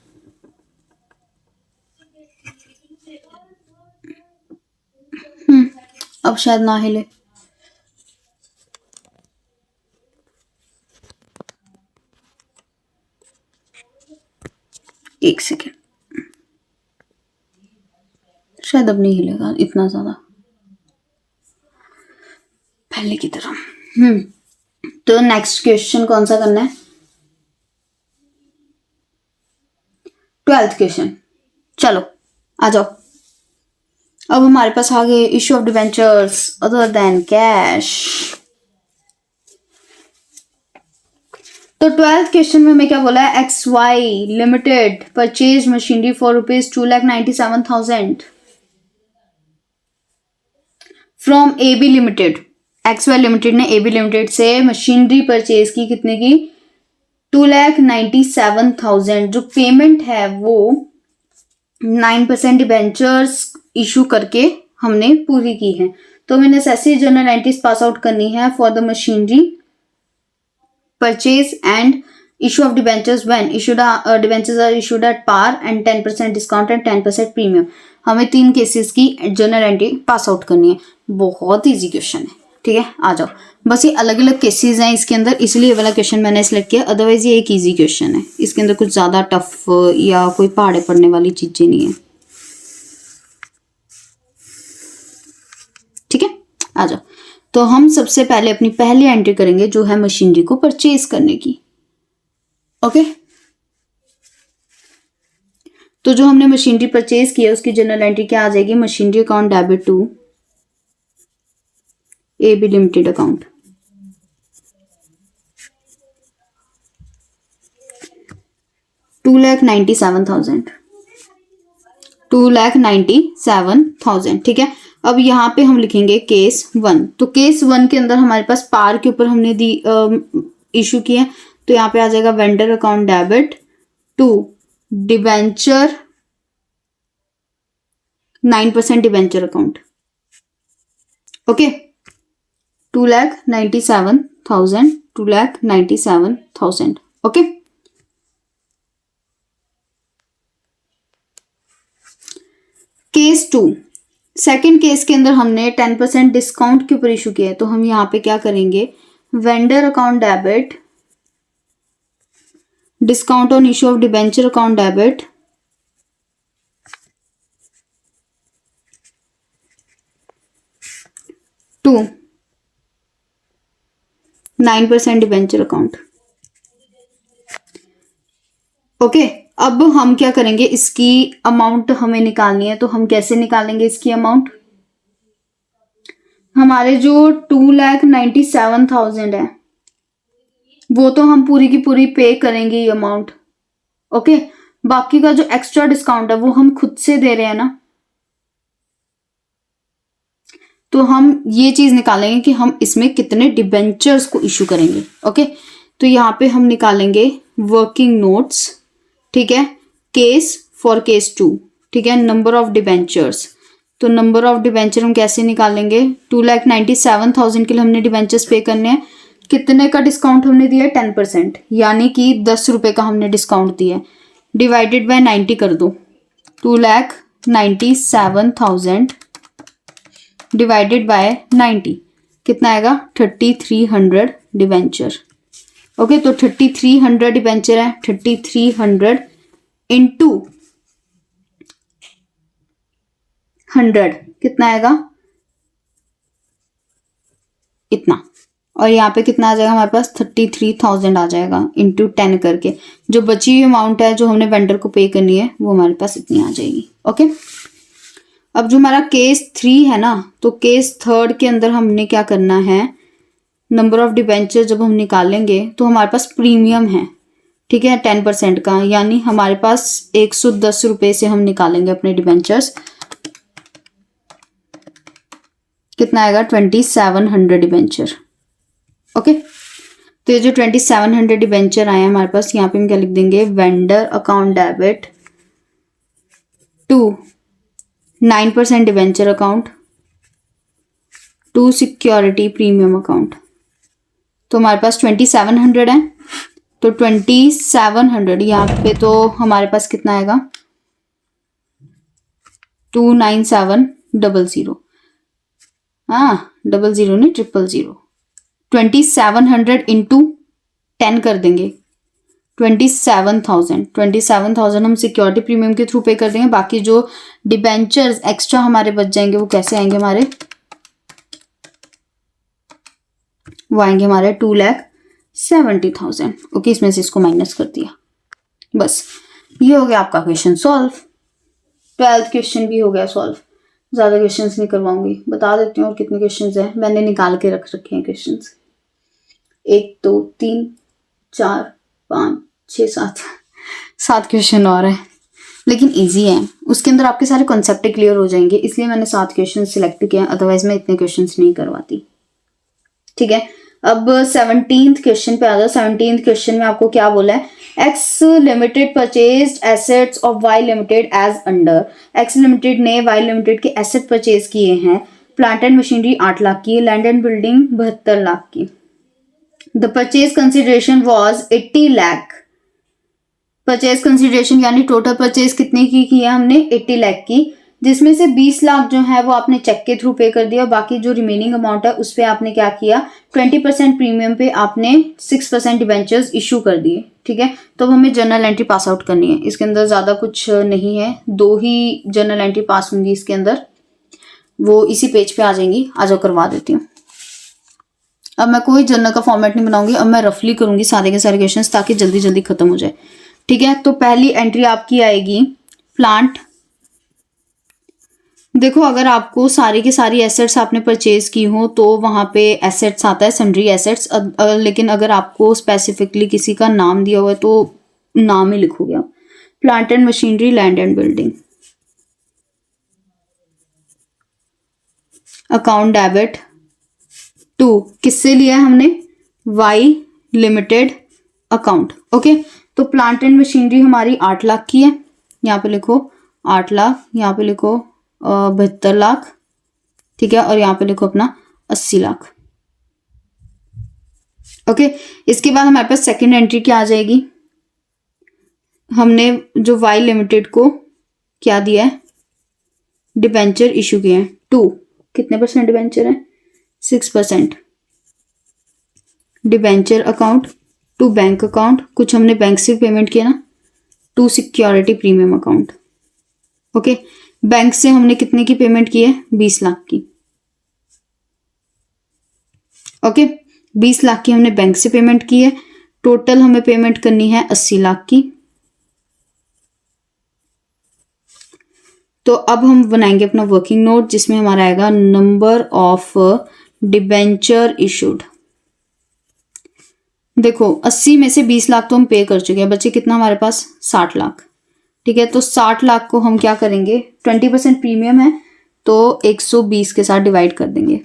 अब शायद ना हिले। एक सेकेंड, शायद अब नहीं हिलेगा इतना ज्यादा पहले की तरह। तो नेक्स्ट क्वेश्चन कौन सा करना है? 12th question. चलो आ जाओ। अब हमारे पास आ गए issue of debentures other than cash. तो 12th क्वेश्चन में हमें क्या बोला है? XY limited purchase machinery for ₹2,97,000। From A B limited, XY limited ने ए बी लिमिटेड से मशीनरी परचेज की, कितने की? 2,97,000। जो पेमेंट है वो 9% डिबेंचर्स इशू करके हमने पूरी की है। तो हमें necessary general entries pass out करनी है for the machinery purchase and issue of debentures when issued debentures are issued at par and 10% discount and 10% premium। हमें 3 केसेस की जनरल एंट्री पास आउट करनी है। बहुत इजी क्वेश्चन है, ठीक है। आ जाओ, बस ये अलग अलग केसेस हैं इसके अंदर, इसलिए ये वाला क्वेश्चन मैंने सिलेक्ट किया, अदरवाइज ये एक इजी क्वेश्चन है, इसके अंदर कुछ ज्यादा टफ या कोई पहाड़े पड़ने वाली चीजें नहीं है, ठीक है। आ जाओ, तो हम सबसे पहले अपनी पहली एंट्री करेंगे जो है मशीनरी को परचेज करने की। ओके तो जो हमने मशीनरी परचेज किया उसकी जनरल एंट्री क्या आ जाएगी? Machinery account debit to A B limited account. $2,97,000, 2,97,000, ठीक है। अब यहाँ पे हम लिखेंगे केस 1। तो केस 1 के अंदर हमारे पास पार के ऊपर हमने दी इशू किया, तो यहाँ पे आ जाएगा vendor account debit to debenture 9% debenture account. Okay, 2,97,000, 2,97,000। Okay, case 2, second case के अंदर हमने 10% डिस्काउंट के ऊपर इशू किया है, तो हम यहाँ पे क्या करेंगे? Vendor account debit discount on issue of debenture account debit to 9% debenture account. Okay, अब हम क्या करेंगे? इसकी अमाउंट हमें निकालनी है, तो हम कैसे निकालेंगे इसकी अमाउंट? हमारे जो 2,97,000 है वो तो हम पूरी की पूरी पे करेंगे ये अमाउंट। ओके, बाकी का जो एक्स्ट्रा डिस्काउंट है वो हम खुद से दे रहे हैं ना, तो हम ये चीज निकालेंगे कि हम इसमें कितने डिबेंचर्स को इशू करेंगे। ओके, तो यहाँ पे हम निकालेंगे वर्किंग नोट्स, ठीक है, केस फॉर केस 2, ठीक है, नंबर ऑफ डिबेंचर्स। तो नंबर ऑफ डिबेंचर हम कैसे निकालेंगे? 2,97,000 के लिए हमने डिबेंचर्स पे करने हैं, कितने का डिस्काउंट हमने दिया है? 10%, यानी कि 10 रुपए का हमने डिस्काउंट दिया है, डिवाइडेड बाय 90 कर दो। 2,97,000 डिवाइडेड बाय 90 कितना आएगा? 3,300 डिबेंचर। ओके, तो 3,300 डिबेंचर है, 3,300 इंटू 100 कितना आएगा? इतना। और यहाँ पे कितना आ जाएगा हमारे पास? 33,000 आ जाएगा इंटू 10 करके। जो बची हुई अमाउंट है जो हमने वेंडर को पे करनी है वो हमारे पास इतनी आ जाएगी। ओके, अब जो हमारा केस 3 है ना, तो केस 3 के अंदर हमने क्या करना है? नंबर ऑफ डिबेंचर जब हम निकालेंगे तो हमारे पास प्रीमियम है, ठीक है, 10% का, यानी हमारे पास 110 रुपए से हम निकालेंगे अपने डिबेंचर्स। कितना आएगा? 2,700 डिबेंचर। ओके, तो ये जो 2,700 डिबेंचर आए हैं हमारे पास, यहाँ पे हम क्या लिख देंगे? Vendor account debit to 9% debenture account to security premium account. तो हमारे पास 2,700 है, तो 2,700 यहाँ पे तो हमारे पास कितना आएगा? 2,97,000, हाँ 00 नहीं 000। 2,700 इंटू 10 कर देंगे, 27,000 हम सिक्योरिटी प्रीमियम के थ्रू पे कर देंगे। बाकी जो डिबेंचर्स एक्स्ट्रा हमारे बच जाएंगे वो कैसे आएंगे हमारे? वो आएंगे हमारे 2,70,000। ओके, इसमें से इसको माइनस कर दिया। बस ये हो गया आपका क्वेश्चन सॉल्व। 12th क्वेश्चन भी हो गया सॉल्व। ज़्यादा क्वेश्चंस नहीं करवाऊंगी, बता देती हूँ और कितने क्वेश्चंस हैं मैंने निकाल के रख रखे हैं क्वेश्चंस। 1 2 3 4 5 6 7 क्वेश्चन और है। लेकिन इजी है, उसके अंदर आपके सारे कॉन्सेप्ट क्लियर हो जाएंगे, इसलिए मैंने 7 क्वेश्चन सिलेक्ट किए, अदरवाइज मैं इतने क्वेश्चन नहीं करवाती। ठीक है, अब 17th क्वेश्चन पे आ जाओ। 17th क्वेश्चन में आपको क्या बोला है, X limited purchased assets of Y limited as under. X limited ने वाई लिमिटेड के एसेट परचेज किए हैं, प्लांट एंड मशीनरी 8 लाख की, लैंड एंड बिल्डिंग 72 लाख की। The purchase consideration was 80 lakh. Purchase consideration यानी टोटल परचेज कितने की है हमने, 80 लाख की, जिसमें से 20 लाख जो है वो आपने चेक के थ्रू पे कर दिया, बाकी जो रिमेनिंग अमाउंट है उस पर आपने क्या किया, 20% प्रीमियम पे आपने 6% डिबेंचर्स इशू कर दिए। ठीक है, तो अब हमें जर्नल एंट्री पास आउट करनी है, इसके अंदर ज़्यादा कुछ नहीं है, 2 ही जर्नल एंट्री पास होंगी इसके अंदर, वो इसी पेज पे आ जाएंगी। आ जाओ करवा देती हूँ। अब मैं कोई जर्नल का फॉर्मेट नहीं बनाऊंगी, अब मैं रफली करूंगी सारे के सारे क्वेश्चंस ताकि जल्दी जल्दी खत्म हो जाए। ठीक है, तो पहली एंट्री आपकी आएगी प्लांट। देखो, अगर आपको सारी की सारी एसेट्स आपने परचेज की हो तो वहां पे एसेट्स आता है, सन्ड्री एसेट्स। लेकिन अगर आपको स्पेसिफिकली किसी का नाम दिया हुआ है तो नाम ही लिखोगे आप। Plant and machinery, land and building, account debit 2 किससे लिया है हमने, वाई लिमिटेड अकाउंट। ओके, तो प्लांट एंड मशीनरी हमारी 8 लाख की है, यहाँ पे लिखो 8 लाख, यहाँ पे लिखो 72 लाख। ठीक है, और यहाँ पे लिखो अपना 80 लाख। ओके, इसके बाद हमारे पास सेकंड एंट्री क्या आ जाएगी, हमने जो वाई लिमिटेड को क्या दिया है, डिबेंचर इशू किए हैं 2, कितने परसेंट डिबेंचर है, 6%। Debenture account, to bank account, कुछ हमने बैंक से पेमेंट किया ना, to security premium account. Okay, बैंक से हमने कितने की पेमेंट की है, 20 लाख की। ओके, 20 लाख की हमने बैंक से पेमेंट की है, टोटल हमें पेमेंट करनी है 80 लाख की। तो अब हम बनाएंगे अपना वर्किंग नोट, जिसमें हमारा आएगा नंबर ऑफ डिबेंचर इशूड। देखो, 80 में से 20 लाख तो हम पे कर चुके हैं, बचे कितना हमारे पास, 60 लाख। ठीक है, तो 60 लाख को हम क्या करेंगे, 20% प्रीमियम है तो 120 के साथ डिवाइड कर देंगे।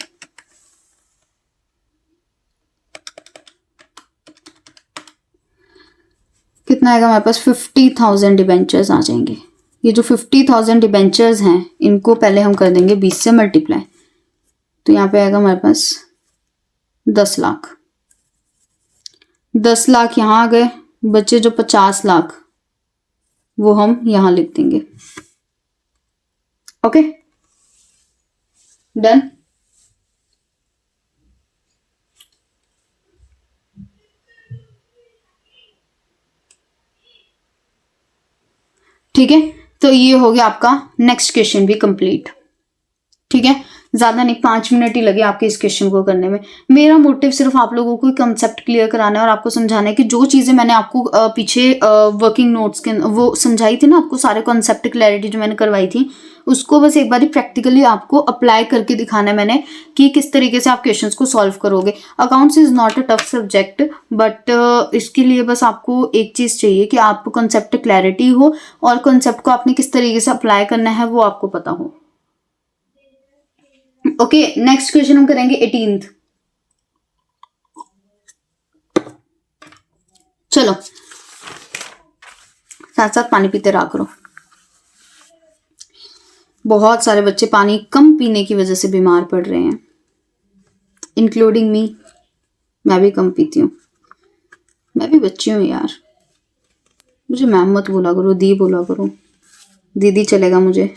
कितना आएगा हमारे पास, 50,000 डिबेंचर्स आ जाएंगे। ये जो 50,000 डिबेंचर्स हैं इनको पहले हम कर देंगे 20 से मल्टीप्लाई, तो यहाँ पे आएगा हमारे पास 10 लाख। 10 लाख यहाँ आ गए, बचे जो 50 लाख वो हम यहां लिख देंगे। Okay, done. ठीक है, तो ये हो गया आपका नेक्स्ट क्वेश्चन भी कंप्लीट। ठीक है, ज्यादा नहीं, 5 मिनट ही लगे आपके इस क्वेश्चन को करने में। मेरा मोटिव सिर्फ आप लोगों को कंसेप्ट क्लियर कराना है और आपको समझाना है कि जो चीजें मैंने आपको पीछे वर्किंग नोट्स के वो समझाई थी ना, आपको सारे कॉन्सेप्ट क्लैरिटी जो मैंने करवाई थी, उसको बस एक बार प्रैक्टिकली आपको अप्लाई करके दिखाना है मैंने कि किस तरीके से आप क्वेश्चंस को सॉल्व करोगे। Accounts is not a tough subject, but इसके लिए बस आपको एक चीज चाहिए कि आपको कॉन्सेप्ट क्लैरिटी हो और कॉन्सेप्ट को आपने किस तरीके से अप्लाई करना है वो आपको पता हो। ओके, नेक्स्ट क्वेश्चन हम करेंगे 18th। चलो, साथ साथ पानी पीते रहा करो। बहुत सारे बच्चे पानी कम पीने की वजह से बीमार पड़ रहे हैं, इंक्लूडिंग मी। मैं भी कम पीती हूँ, मैं भी बच्ची हूँ यार। मुझे मैम मत बोला करो, दी बोला करो, दीदी चलेगा मुझे।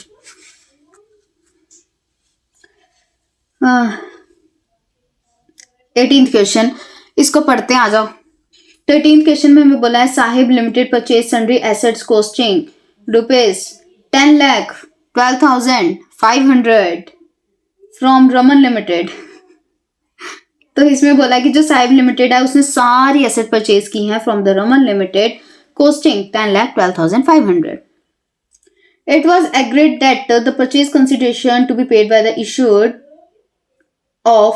18th क्वेश्चन, इसको पढ़ते हैं, आ जाओ। तो 18th क्वेश्चन में हमें बोला है Sahib limited purchase sundry assets costing ₹10,12,500 from Raman limited. तो इसमें बोला है कि जो साहिब लिमिटेड है उसने सारी एसेट परचेज की हैं from the Raman limited costing 10,12,500। It was agreed that the purchase consideration to be paid by the issued of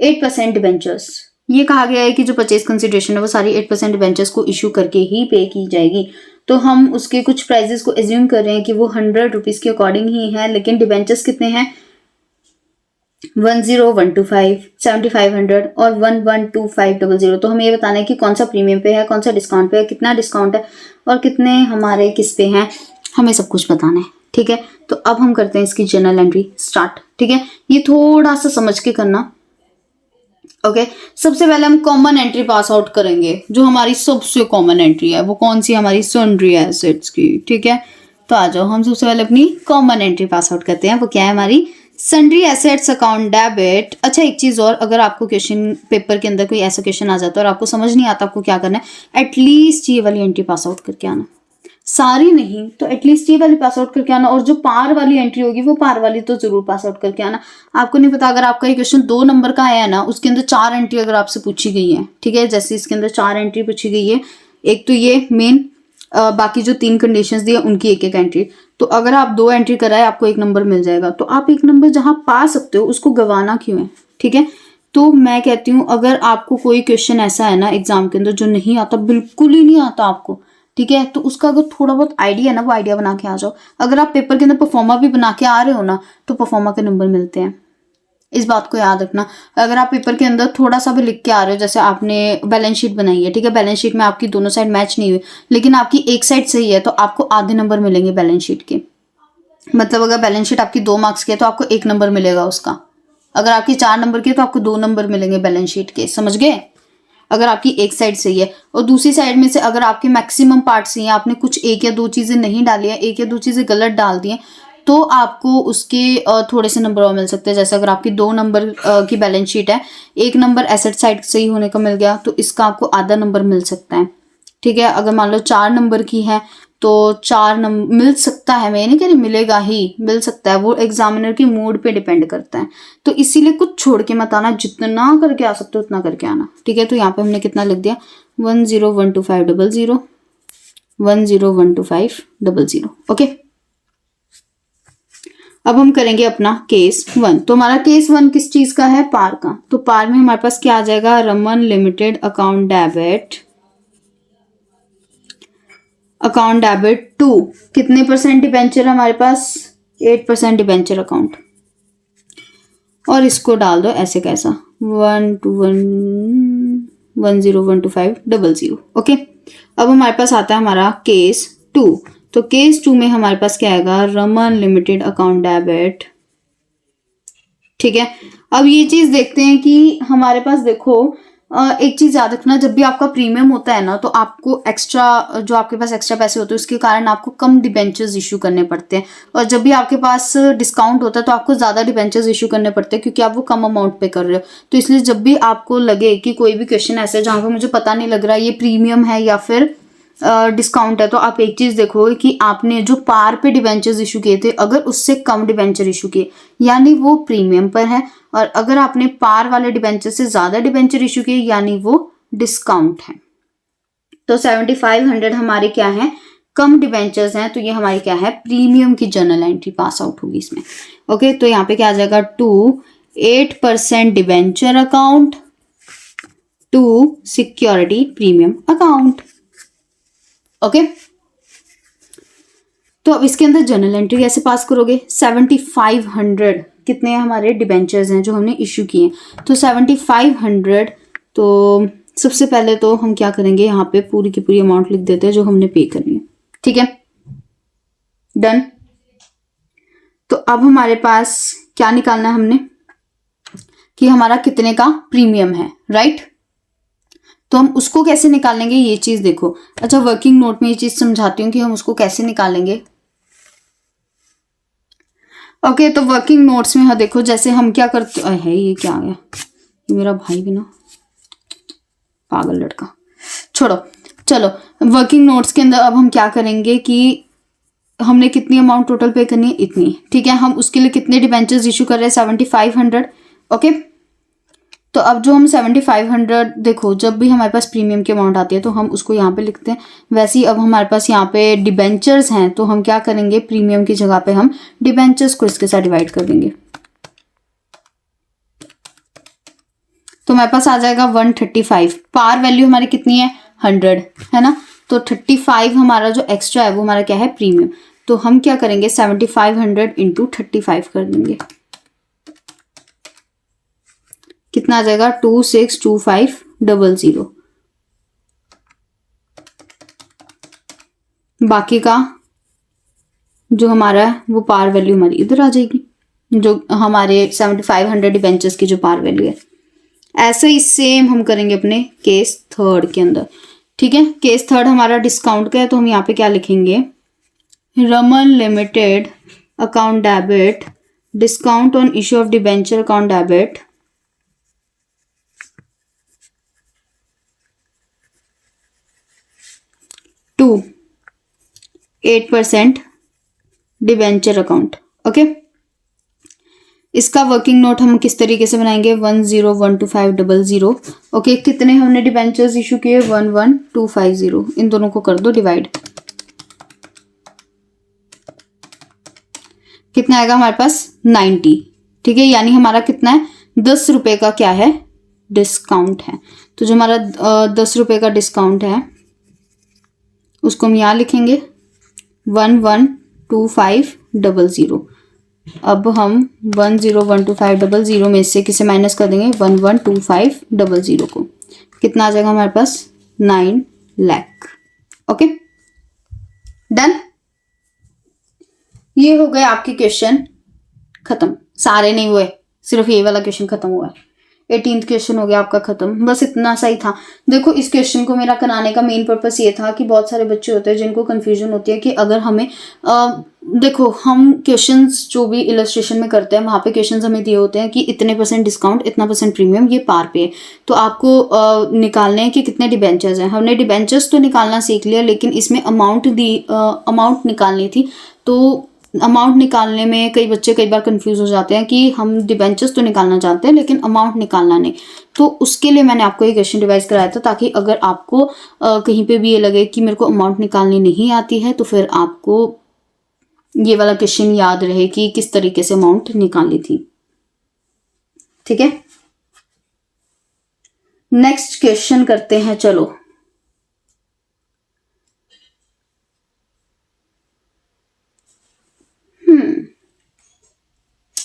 8% debentures. ये कहा गया है कि जो परचेज कंसिडरेशन है वो सारी 8% डिबेंचर्स को इशू करके ही पे की जाएगी। तो हम उसके कुछ प्राइजेस को एज्यूम कर रहे हैं कि वो 100 रुपीज़ के अकॉर्डिंग ही है, लेकिन डिबेंचर्स कितने हैं 10, 125, 7500 और 112500। तो हमें ये बताना है कि कौन सा प्रीमियम पे है, कौन सा डिस्काउंट पे है, कितना डिस्काउंट है और कितने हमारे किस पे हैं, हमें सब कुछ बताना है। ठीक है, तो अब हम करते हैं इसकी जर्नल एंट्री स्टार्ट। ठीक है, ये थोड़ा सा समझ के करना। ओके, सबसे पहले हम कॉमन एंट्री पास आउट करेंगे। जो हमारी सबसे कॉमन एंट्री है वो कौन सी, हमारी सन्ड्री एसेट्स की। ठीक है, तो आ जाओ हम सबसे पहले अपनी कॉमन एंट्री पास आउट करते हैं। वो क्या है हमारी सन्ड्री एसेट्स अकाउंट डेबिट। अच्छा, एक चीज और, अगर आपको क्वेश्चन पेपर के अंदर कोई ऐसा क्वेश्चन आ जाता है और आपको समझ नहीं आता आपको क्या करना है, एटलीस्ट ये वाली एंट्री पास आउट करके आना। सारी नहीं तो एटलीस्ट ये वाली पास आउट करके आना, और जो पार वाली एंट्री होगी वो पार वाली तो जरूर पास आउट करके आना। आपको नहीं पता, अगर आपका ये क्वेश्चन 2 नंबर का आया है ना, उसके अंदर 4 एंट्री अगर आपसे पूछी गई है, ठीक है, जैसे इसके अंदर 4 एंट्री पूछी गई है, एक तो ये मेन, बाकी जो 3 कंडीशंस दी है उनकी एक एक एंट्री, तो अगर आप 2 एंट्री कराए आपको 1 नंबर मिल जाएगा। तो आप 1 नंबर जहां पा सकते हो उसको गंवाना क्यों है। ठीक है, तो मैं कहती हूँ अगर आपको कोई क्वेश्चन ऐसा है ना एग्जाम के अंदर जो नहीं आता, बिल्कुल ही नहीं आता आपको, ठीक है, तो उसका अगर थोड़ा बहुत आइडिया है ना, वो आइडिया बना के आ जाओ। अगर आप पेपर के अंदर परफॉर्मा भी बना के आ रहे हो ना, तो परफॉर्मा के नंबर मिलते हैं, इस बात को याद रखना। अगर आप पेपर के अंदर थोड़ा सा भी लिख के आ रहे हो, जैसे आपने बैलेंस शीट बनाई है, ठीक है, बैलेंस शीट में आपकी दोनों साइड मैच नहीं हुई, लेकिन आपकी एक साइड सही है, तो आपको आधे नंबर मिलेंगे बैलेंस शीट के। मतलब अगर बैलेंस शीट आपकी 2 मार्क्स की है तो आपको 1 नंबर मिलेगा उसका। अगर आपकी 4 नंबर की है तो आपको 2 नंबर मिलेंगे बैलेंस शीट के, समझ गए। अगर आपकी एक साइड सही है, और दूसरी साइड में से अगर आपके मैक्सिमम पार्ट सही है, आपने कुछ 1 या 2 चीजें नहीं डाली है, 1 या 2 चीजें गलत डाल दी हैं, तो आपको उसके थोड़े से नंबर और मिल सकते हैं। जैसे अगर आपकी 2 नंबर की बैलेंस शीट है, 1 नंबर एसेट साइड सही होने का मिल गया, तो इसका आपको आधा नंबर मिल सकता है। ठीक है, अगर मान लो 4 नंबर की है तो 4 नंबर मिल सकता है, मैं नहीं कह रही मिलेगा ही, मिल सकता है, वो एग्जामिनर के मूड पे डिपेंड करता है। तो इसीलिए कुछ छोड़ के मत आना, जितना करके आ सकते हो उतना करके आना। ठीक है, तो यहाँ पे हमने कितना लिख दिया 10125000, 10125000। ओके, अब हम करेंगे अपना केस 1। तो हमारा केस 1 किस चीज का है, पार का। तो पार में हमारे पास क्या आ जाएगा, Raman limited account debit, account debit to कितने परसेंट डिबेंचर हमारे पास, 8% डिबेंचर अकाउंट, और इसको डाल दो ऐसे कैसा 121012500। ओके, अब हमारे पास आता है हमारा केस 2। तो केस 2 में हमारे पास क्या आएगा, रमन लिमिटेड अकाउंट डेबिट। ठीक है, अब ये चीज देखते हैं कि हमारे पास देखो, एक चीज याद रखना, जब भी आपका प्रीमियम होता है ना, तो आपको एक्स्ट्रा, जो आपके पास एक्स्ट्रा पैसे होते हैं उसके कारण आपको कम डिबेंचर्स इशू करने पड़ते हैं, और जब भी आपके पास डिस्काउंट होता है तो आपको ज्यादा डिबेंचर्स इशू करने पड़ते हैं, क्योंकि आप वो कम अमाउंट पे कर रहे हो। तो इसलिए जब भी आपको लगे कि कोई भी क्वेश्चन ऐसा है जहाँ पे मुझे पता नहीं लग रहा ये प्रीमियम है या फिर डिस्काउंट है, तो आप एक चीज देखो कि आपने जो पार पे डिबेंचर्स इशू किए थे, अगर उससे कम डिबेंचर इशू किए यानी वो प्रीमियम पर है, और अगर आपने पार वाले डिबेंचर से ज्यादा डिबेंचर इशू किए यानी वो डिस्काउंट है। तो 7500 हमारे क्या है, कम डिबेंचर्स हैं, तो ये हमारी क्या है, प्रीमियम की जर्नल एंट्री पास आउट होगी इसमें। ओके, तो यहाँ पे क्या आ जाएगा, 8% debenture account to security premium account. Okay, तो अब इसके अंदर जर्नल एंट्री कैसे पास करोगे, 7500 कितने हमारे डिबेंचर्स हैं जो हमने इश्यू किए, तो 7500, तो सबसे पहले तो हम क्या करेंगे, यहाँ पे पूरी की पूरी अमाउंट लिख देते हैं जो हमने पे करनी है। ठीक है, डन। तो अब हमारे पास क्या निकालना है हमने, कि हमारा कितने का प्रीमियम है, राइट। तो हम उसको कैसे निकालेंगे ये चीज देखो। अच्छा, वर्किंग नोट में ये चीज समझाती हूँ कि हम उसको कैसे निकालेंगे। ओके, तो वर्किंग नोट्स में हाँ देखो, जैसे हम क्या करते है, ये क्या आ गया, ये मेरा भाई भी ना पागल लड़का, छोड़ो। चलो, वर्किंग नोट्स के अंदर अब हम क्या करेंगे कि हमने कितनी अमाउंट टोटल पे करनी है, इतनी। ठीक है, हम उसके लिए कितने डिबेंचर्स इशू कर रहे हैं, 7500। ओके, तो अब जो हम 7500, देखो जब भी हमारे पास प्रीमियम की अमाउंट आती है तो हम उसको यहाँ पे लिखते हैं, वैसे ही अब हमारे पास यहाँ पे डिबेंचर्स हैं, तो हम क्या करेंगे, प्रीमियम की जगह पे हम डिबेंचर्स को इसके साथ डिवाइड कर देंगे, तो हमारे पास आ जाएगा 135। पार वैल्यू हमारी कितनी है, 100 है ना, तो 35 हमारा जो एक्स्ट्रा है वो हमारा क्या है, प्रीमियम। तो हम क्या करेंगे, 7500 इंटू 35 कर देंगे, कितना आ जाएगा, 262500। बाकी का जो हमारा है वो पार वैल्यू हमारी इधर आ जाएगी, जो हमारे 7500 डिबेंचर्स की जो पार वैल्यू है। ऐसे ही सेम हम करेंगे अपने केस थर्ड के अंदर, ठीक है। केस थर्ड हमारा डिस्काउंट का है, तो हम यहाँ पे क्या लिखेंगे, Raman limited account debit, discount on issue of debenture account debit, to 8% debenture account. Okay, इसका वर्किंग नोट हम किस तरीके से बनाएंगे, 1012500। ओके, कितने हमने डिबेंचर्स इशू किए, 11250। इन दोनों को कर दो डिवाइड, कितना आएगा हमारे पास, 90। ठीक है, यानी हमारा कितना है, 10 रुपए का क्या है, डिस्काउंट है। तो जो हमारा 10 रुपए का डिस्काउंट है उसको हम यहाँ लिखेंगे 11250। अब हम 1012500 में से किसे माइनस कर देंगे, 11250 को, कितना आ जाएगा हमारे पास, 9 लाख। Okay, done. ये हो गए आपके क्वेश्चन खत्म, सारे नहीं हुए, सिर्फ ये वाला क्वेश्चन खत्म हुआ है। 18th क्वेश्चन हो गया आपका खत्म, बस इतना सा ही था। देखो, इस क्वेश्चन को मेरा कराने का मेन पर्पस ये था कि बहुत सारे बच्चे होते हैं जिनको कंफ्यूजन होती है कि अगर हमें देखो, हम क्वेश्चंस जो भी इलस्ट्रेशन में करते हैं वहाँ पे क्वेश्चंस हमें दिए होते हैं कि इतने % डिस्काउंट, इतना % प्रीमियम, ये पार पे है। तो आपको निकालने हैं कि कितने डिबेंचर्स हैं। हमने डिबेंचर्स तो निकालना सीख लिया, लेकिन इसमें अमाउंट निकालनी थी। तो अमाउंट निकालने में कई बच्चे कई बार कंफ्यूज हो जाते हैं कि हम डिबेंचर्स तो निकालना चाहते हैं लेकिन अमाउंट निकालना नहीं। तो उसके लिए मैंने आपको ये क्वेश्चन डिवाइस कराया था, ताकि अगर आपको कहीं पे भी ये लगे कि मेरे को अमाउंट निकालनी नहीं आती है, तो फिर आपको ये वाला क्वेश्चन याद रहे कि किस तरीके से अमाउंट निकाली थी। ठीक है, नेक्स्ट क्वेश्चन करते हैं, चलो।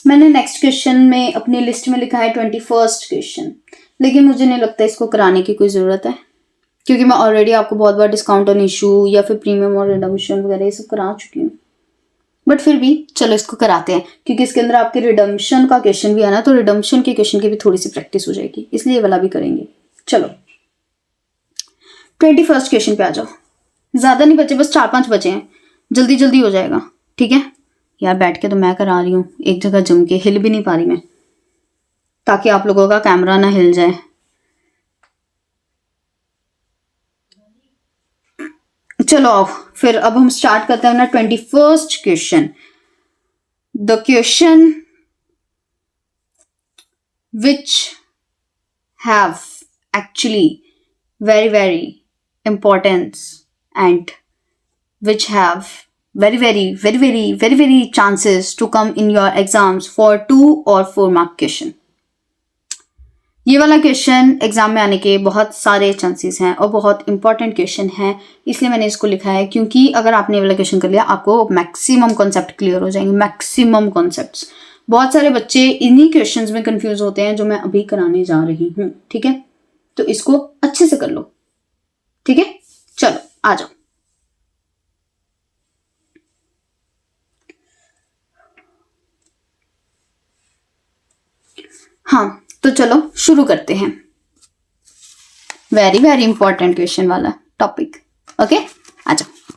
मैंने नेक्स्ट क्वेश्चन में अपनी लिस्ट में लिखा है 21st क्वेश्चन, लेकिन मुझे नहीं लगता इसको कराने की कोई ज़रूरत है, क्योंकि मैं ऑलरेडी आपको बहुत बार डिस्काउंट ऑन इशू या फिर प्रीमियम और रिडम्पशन वगैरह ये सब करा चुकी हूँ। बट फिर भी चलो इसको कराते हैं, क्योंकि इसके अंदर आपके रिडम्पशन का क्वेश्चन भी है ना, तो रिडम्पशन के क्वेश्चन की भी थोड़ी सी प्रैक्टिस हो जाएगी, इसलिए ये वाला भी करेंगे। चलो 21st क्वेश्चन पे आ जाओ। ज़्यादा नहीं बचे, बस 4-5 बचे हैं, जल्दी जल्दी हो जाएगा। ठीक है यार, बैठ के तो मैं करा रही हूँ एक जगह जम के, हिल भी नहीं पा रही मैं, ताकि आप लोगों का कैमरा ना हिल जाए। चलो आओ फिर, अब हम स्टार्ट करते हैं अपना 21st question. The question which have actually very importance and which have very chances to come in your exams for 2 or 4 mark question। ये वाला क्वेश्चन एग्जाम में आने के बहुत सारे चांसेस हैं और बहुत इंपॉर्टेंट क्वेश्चन है, इसलिए मैंने इसको लिखा है, क्योंकि अगर आपने ये वाला क्वेश्चन कर लिया आपको मैक्सिमम कॉन्सेप्ट क्लियर हो जाएंगे, मैक्सिमम कॉन्सेप्ट्स। बहुत सारे बच्चे इन्हीं क्वेश्चंस में कंफ्यूज होते हैं जो मैं अभी कराने जा रही हूँ। ठीक है, तो इसको अच्छे से कर लो। ठीक है, चलो आ जाओ। हाँ, तो चलो शुरू करते हैं, वेरी इंपॉर्टेंट क्वेश्चन वाला टॉपिक। ओके, आ जाओ।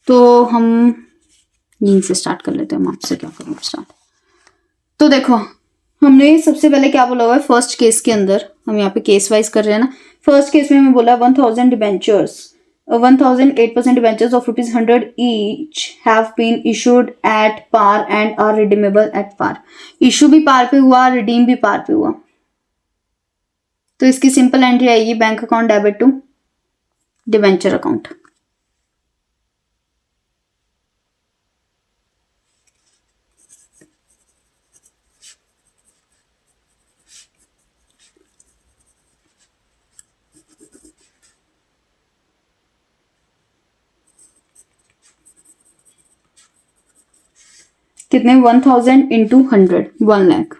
तो हम यहीं से स्टार्ट कर लेते हैं, हम आपसे क्या करूँ स्टार्ट। तो देखो, हमने सबसे पहले क्या बोला हुआ है, फर्स्ट केस के अंदर हम यहाँ पे केस वाइज कर रहे हैं ना। फर्स्ट केस में हमें बोला 1000 debentures, 1008% debentures of ₹100 each have been issued at par and are redeemable at par। Issue भी पार पे हुआ, रिडीम भी पार पे हुआ। तो इसकी सिंपल एंट्री आएगी, bank account debit to debenture account. कितने 1000 इंटू 100 1 लाख।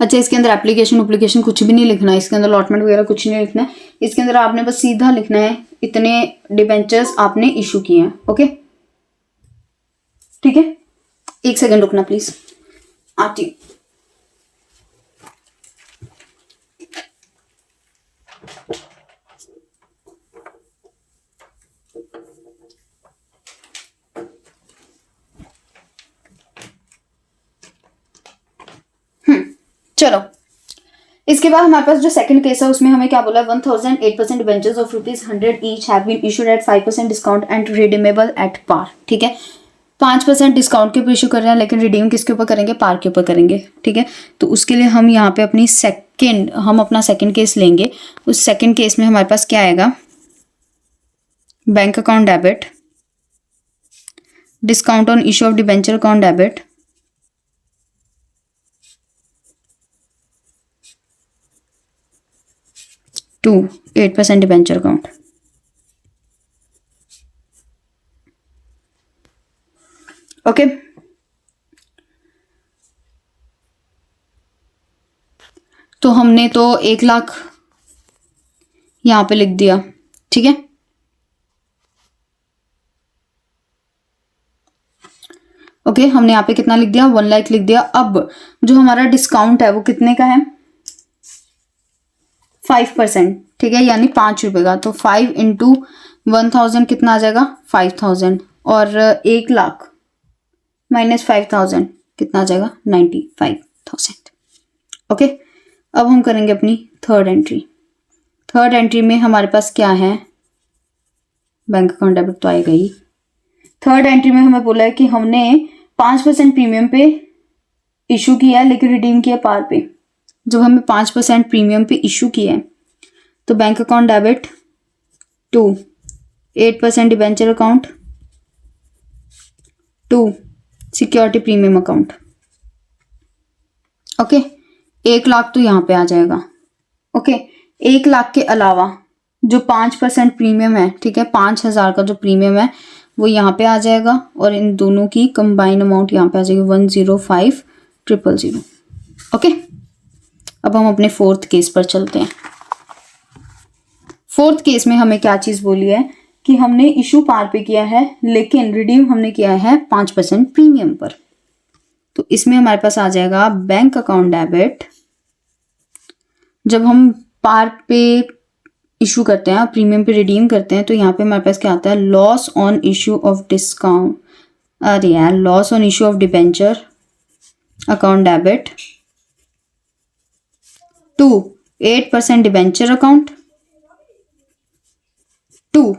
अच्छा, इसके अंदर एप्लीकेशन कुछ भी नहीं लिखना है, इसके अंदर अलॉटमेंट वगैरह कुछ नहीं लिखना है, इसके अंदर आपने बस सीधा लिखना है इतने डिबेंचर्स आपने इशू किए हैं। ओके ठीक है, 1 सेकंड रुकना प्लीज, आती हूँ। चलो, इसके बाद हमारे पास जो सेकंड केस है उसमें हमें क्या बोला है, 1008% debentures of ₹100 each have been issued at 5% discount and redeemable at par. ठीक है, 5% डिस्काउंट के ऊपर इशू कर रहे हैं, लेकिन रिडीम किसके ऊपर करेंगे, पार के ऊपर करेंगे। ठीक है, तो उसके लिए हम यहाँ पे अपना सेकंड केस लेंगे। उस सेकंड केस में हमारे पास क्या आएगा, bank account debit, discount on issue of debenture account debit, to 8% debenture account. Okay, तो हमने तो 1 लाख यहां पे लिख दिया। ठीक है, ओके, हमने यहाँ पे कितना लिख दिया, 1 लाख लिख दिया। अब जो हमारा डिस्काउंट है वो कितने का है, 5%। ठीक है, यानी 5 रुपए का। तो 5 इंटू 1000 कितना आ जाएगा, 5000, और 1 लाख माइनस 5000 कितना आ जाएगा, 95,000। ओके, अब हम करेंगे अपनी थर्ड एंट्री। थर्ड एंट्री में हमारे पास क्या है, बैंक अकाउंट डेबिट तो आएगा ही। थर्ड एंट्री में हमें बोला है कि हमने 5% प्रीमियम पे इशू किया है, लेकिन रिडीम किया पार पे। जब हमें 5% प्रीमियम पे इशू किया है तो bank account debit to 8% debenture account to security premium account. Okay, 1 lakh तो यहाँ पे आ जाएगा। ओके, 1 लाख के अलावा जो 5% प्रीमियम है, ठीक है, 5000 का जो प्रीमियम है वो यहाँ पे आ जाएगा, और इन दोनों की कंबाइन अमाउंट यहाँ पे आ जाएगी 105,000। ओके, अब हम अपने फोर्थ केस पर चलते हैं। फोर्थ केस में हमें क्या चीज बोली है कि हमने इशू पार पे किया है, लेकिन रिडीम हमने किया है 5% प्रीमियम पर। तो इसमें हमारे पास आ जाएगा बैंक अकाउंट डेबिट। जब हम पार पे इशू करते हैं और प्रीमियम पे रिडीम करते हैं तो यहाँ पे हमारे पास क्या आता है, loss on issue of discount, अरे यार, loss on issue of debenture account debit to 8% debenture account to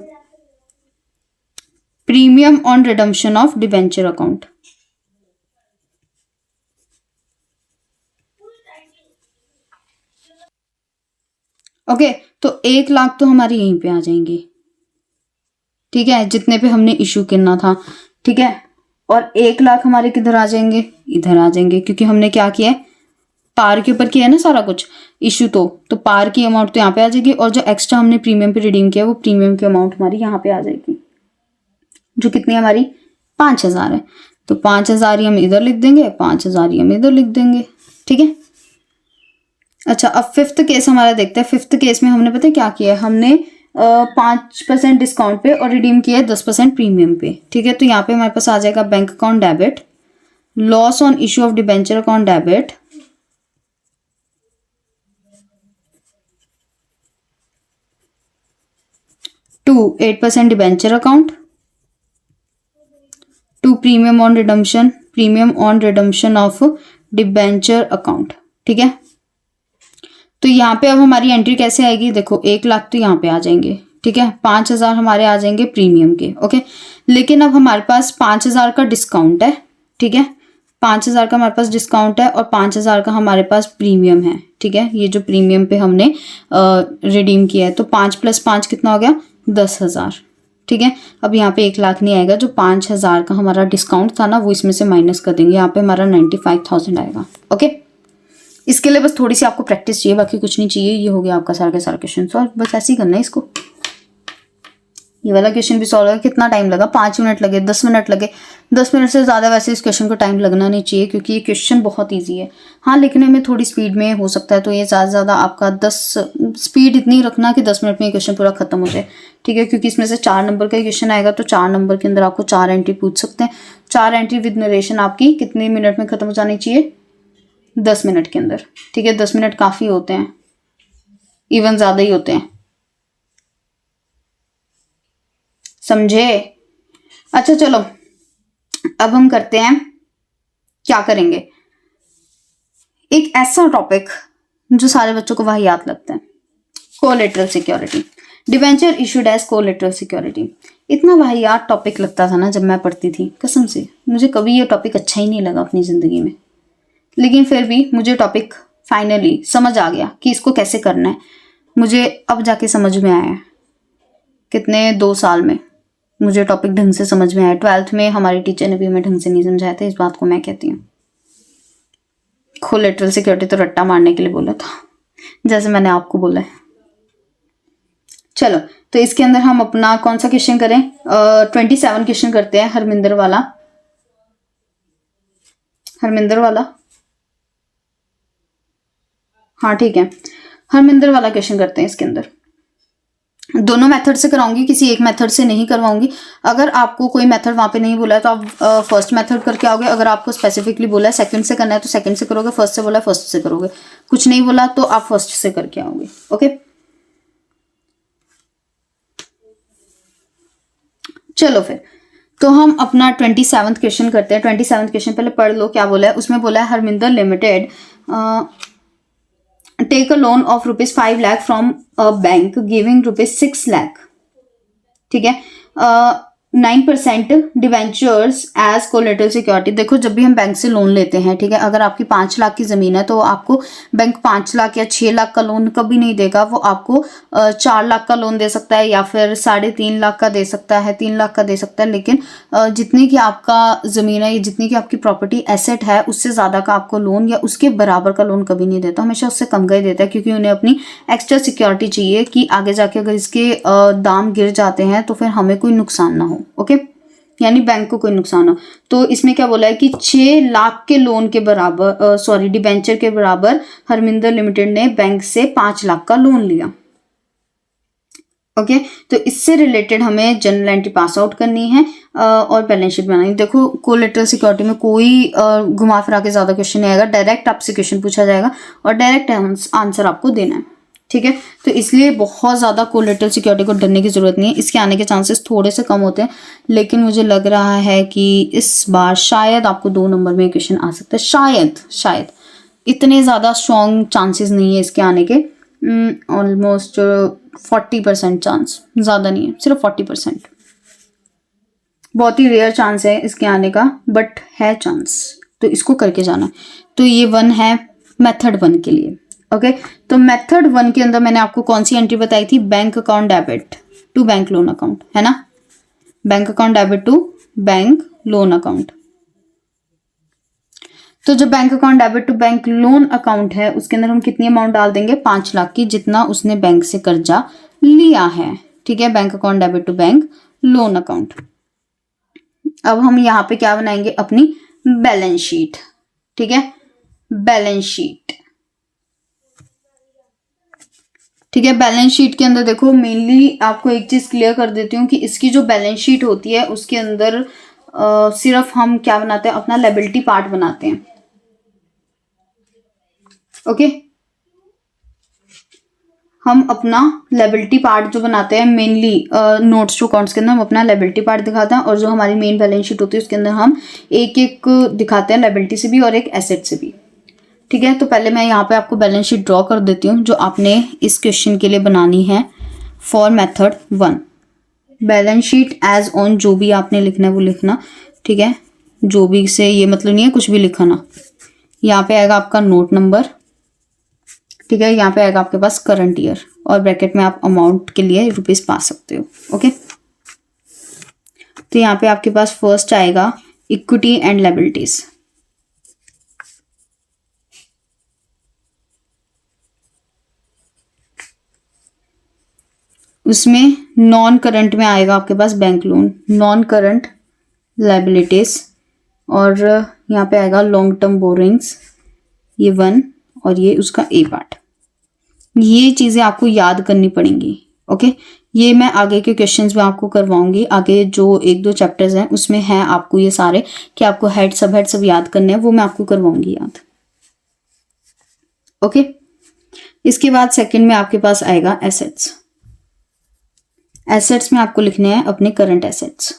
premium on redemption of debenture account. Okay, तो 1 लाख तो हमारे यहीं पे आ जाएंगे। ठीक है, जितने पे हमने इशू करना था। ठीक है, और 1 लाख हमारे किधर आ जाएंगे, इधर आ जाएंगे, क्योंकि हमने क्या किया है, पार के ऊपर किया है ना सारा कुछ इशू। तो पार की अमाउंट तो यहाँ पे आ जाएगी, और जो एक्स्ट्रा हमने प्रीमियम पे रिडीम किया वो प्रीमियम की अमाउंट हमारी यहाँ पे आ जाएगी, जो कितनी हमारी 5000 है। तो 5000 ही हम इधर लिख देंगे, 5000 ही हम इधर लिख देंगे। ठीक है, अच्छा, अब फिफ्थ केस हमारा देखते हैं। फिफ्थ केस में हमने पता है क्या किया है, हमने 5% डिस्काउंट पे और रिडीम किया है 10% प्रीमियम पे। ठीक है, तो यहाँ पे हमारे पास आ जाएगा bank account debit, loss on issue of debenture account debit to 8% debenture account to premium on redemption of debenture account. ठीक है, तो यहाँ पे अब हमारी एंट्री कैसे आएगी, देखो 1 लाख तो यहाँ पे आ जाएंगे। ठीक है, 5000 हमारे आ जाएंगे प्रीमियम के। ओके, लेकिन अब हमारे पास 5000 का डिस्काउंट है। ठीक है, 5000 का हमारे पास डिस्काउंट है और 5000 का हमारे पास प्रीमियम है। ठीक है, ये जो प्रीमियम पे हमने रिडीम किया है, तो 5 + 5 कितना हो गया, 10,000। ठीक है, अब यहाँ पे 1 लाख नहीं आएगा, जो 5000 का हमारा डिस्काउंट था ना वो इसमें से माइनस कर देंगे, यहाँ पे हमारा 95,000 आएगा। ओके, इसके लिए बस थोड़ी सी आपको प्रैक्टिस चाहिए, बाकी कुछ नहीं चाहिए। ये हो गया आपका सारा का सारा क्वेश्चन सॉल्व, बस ऐसे ही करना है इसको। ये वाला क्वेश्चन भी सॉल्व होगा, कितना टाइम लगा, 5 मिनट लगे, 10 मिनट लगे, 10 मिनट से ज़्यादा वैसे इस क्वेश्चन को टाइम लगना नहीं चाहिए क्योंकि ये क्वेश्चन बहुत ईजी है। हाँ, लिखने में थोड़ी स्पीड में हो सकता है, तो ये ज़्यादा से ज़्यादा आपका 10 स्पीड इतनी रखना कि 10 मिनट में ये क्वेश्चन पूरा खत्म हो जाए, ठीक है। क्योंकि इसमें से 4 नंबर का क्वेश्चन आएगा, तो 4 नंबर के अंदर आपको 4 एंट्री पूछ सकते हैं। 4 एंट्री विद नरेशन आपकी कितने मिनट में खत्म हो जानी चाहिए, 10 मिनट के अंदर, ठीक है। 10 मिनट काफ़ी होते हैं, इवन ज़्यादा ही होते हैं, समझे। अच्छा चलो, अब हम करते हैं, क्या करेंगे, एक ऐसा टॉपिक जो सारे बच्चों को वाहियात लगता है, collateral security. Debenture issued as collateral security. इतना वाहियात टॉपिक लगता था ना जब मैं पढ़ती थी, कसम से मुझे कभी ये टॉपिक अच्छा ही नहीं लगा अपनी ज़िंदगी में। लेकिन फिर भी मुझे टॉपिक फाइनली समझ आ गया कि इसको कैसे करना है। मुझे अब जाके समझ में आया, कितने 2 साल में मुझे टॉपिक ढंग से समझ में आया। 12th में हमारे टीचर ने भी हमें ढंग से नहीं समझाया था, इस बात को मैं कहती हूँ। कोलेटरल सिक्योरिटी तो रट्टा मारने के लिए बोला था, जैसे मैंने आपको बोला है। चलो, तो इसके अंदर हम अपना कौन सा क्वेश्चन करें, 27 क्वेश्चन करते हैं, हरमिंदर वाला। हाँ ठीक है, हरमिंदर वाला क्वेश्चन करते हैं। इसके अंदर दोनों मेथड से कराऊंगी, किसी एक मेथड से नहीं करवाऊंगी। अगर आपको कोई मेथड वहां पे नहीं बोला है तो आप फर्स्ट मेथड करके आओगे। अगर आपको स्पेसिफिकली बोला है सेकंड से करना है तो सेकंड से करोगे, फर्स्ट से बोला है फर्स्ट से करोगे, कुछ नहीं बोला तो आप फर्स्ट से करके आओगे। ओके, चलो फिर तो हम अपना 27th क्वेश्चन करते हैं। 27th क्वेश्चन पहले पढ़ लो क्या बोला है। उसमें बोला है Harminder limited take a loan of ₹5 lakh from a bank giving ₹6 lakh, ठीक है। 9% डिवेंचर्स एज कोलेटरल सिक्योरिटी। देखो, जब भी हम बैंक से लोन लेते हैं, ठीक है, अगर आपकी 5 लाख की ज़मीन है तो आपको बैंक 5 लाख या 6 लाख का लोन कभी नहीं देगा। वो आपको 4 लाख का लोन दे सकता है या फिर 3.5 लाख का दे सकता है, 3 लाख का दे सकता है। लेकिन जितनी की आपका ज़मीन है या जितनी की आपकी प्रॉपर्टी एसेट है, उससे ज़्यादा का आपको लोन या उसके बराबर का लोन कभी नहीं देता, हमेशा उससे कम का ही देता है। क्योंकि उन्हें अपनी एक्स्ट्रा सिक्योरिटी चाहिए कि आगे जाके अगर इसके दाम गिर जाते हैं तो फिर हमें कोई नुकसान ना हो। ओके, यानी बैंक को कोई नुकसान हो। तो इसमें क्या बोला है कि 6 लाख के लोन के बराबर, डिबेंचर के बराबर हरमिंदर लिमिटेड ने बैंक से 5 लाख का लोन लिया। ओके, तो इससे रिलेटेड हमें जनरल एंट्री पास आउट करनी है और बैलेंस शीट बनानी है। देखो, कोलेटरल सिक्योरिटी में कोई घुमा फिरा के ज्यादा क्वेश्चन नहीं आएगा, डायरेक्ट आपसे क्वेश्चन पूछा जाएगा और डायरेक्ट आंसर आपको देना है, ठीक है। तो इसलिए बहुत ज़्यादा कोलेटरल सिक्योरिटी को डरने की ज़रूरत नहीं है। इसके आने के चांसेस थोड़े से कम होते हैं, लेकिन मुझे लग रहा है कि इस बार शायद आपको 2 नंबर में क्वेश्चन आ सकता है। शायद इतने ज़्यादा स्ट्रॉन्ग चांसेस नहीं है इसके आने के, ऑलमोस्ट 40% चांस, ज़्यादा नहीं है, सिर्फ 40%। बहुत ही रेयर चांस है इसके आने का, बट है चांस, तो इसको करके जाना। तो ये 1 है मेथड 1 के लिए। ओके, तो मेथड 1 के अंदर मैंने आपको कौन सी एंट्री बताई थी, bank account debit to bank loan account, है ना। Bank account debit to bank loan account. तो जो bank account debit to bank loan account है उसके अंदर हम कितनी अमाउंट डाल देंगे, 5 लाख की, जितना उसने बैंक से कर्जा लिया है, ठीक है। Bank account debit to bank loan account. अब हम यहाँ पे क्या बनाएंगे, अपनी बैलेंस शीट, ठीक है, बैलेंस शीट, ठीक है। बैलेंस शीट के अंदर देखो, मेनली आपको एक चीज क्लियर कर देती हूँ कि इसकी जो बैलेंस शीट होती है उसके अंदर सिर्फ हम क्या बनाते हैं, अपना लायबिलिटी पार्ट बनाते हैं। ओके, हम अपना लायबिलिटी पार्ट जो बनाते हैं मेनली नोट्स टू अकाउंट्स के अंदर, हम अपना लायबिलिटी पार्ट दिखाते हैं, और जो हमारी मेन बैलेंस शीट होती है उसके अंदर हम एक एक दिखाते हैं, लायबिलिटी से भी और एक एसेट से भी, ठीक है। तो पहले मैं यहाँ पे आपको बैलेंस शीट ड्रॉ कर देती हूँ जो आपने इस क्वेश्चन के लिए बनानी है for method 1। Balance sheet as on, जो भी आपने लिखना है वो लिखना, ठीक है। जो भी से ये मतलब नहीं है कुछ भी लिखना। यहाँ पे आएगा आपका नोट नंबर, ठीक है। यहाँ पे आएगा आपके पास करंट ईयर, और ब्रैकेट में आप अमाउंट के लिए रुपीस पा सकते हो। ओके, तो यहाँ पे आपके पास फर्स्ट आएगा इक्विटी एंड लायबिलिटीज, उसमें नॉन करंट में आएगा आपके पास bank loan, non current liabilities, और यहाँ पे आएगा लॉन्ग टर्म बोरिंग्स, ये 1, और ये उसका ए पार्ट। ये चीज़ें आपको याद करनी पड़ेंगी। ओके, ये मैं आगे के क्वेश्चंस में आपको करवाऊंगी, आगे जो 1-2 चैप्टर्स हैं उसमें हैं आपको ये सारे, कि आपको हेड सब याद करने हैं, वो मैं आपको करवाऊंगी याद। ओके, इसके बाद सेकंड में आपके पास आएगा एसेट्स। एसेट्स में आपको लिखने हैं अपने करंट एसेट्स,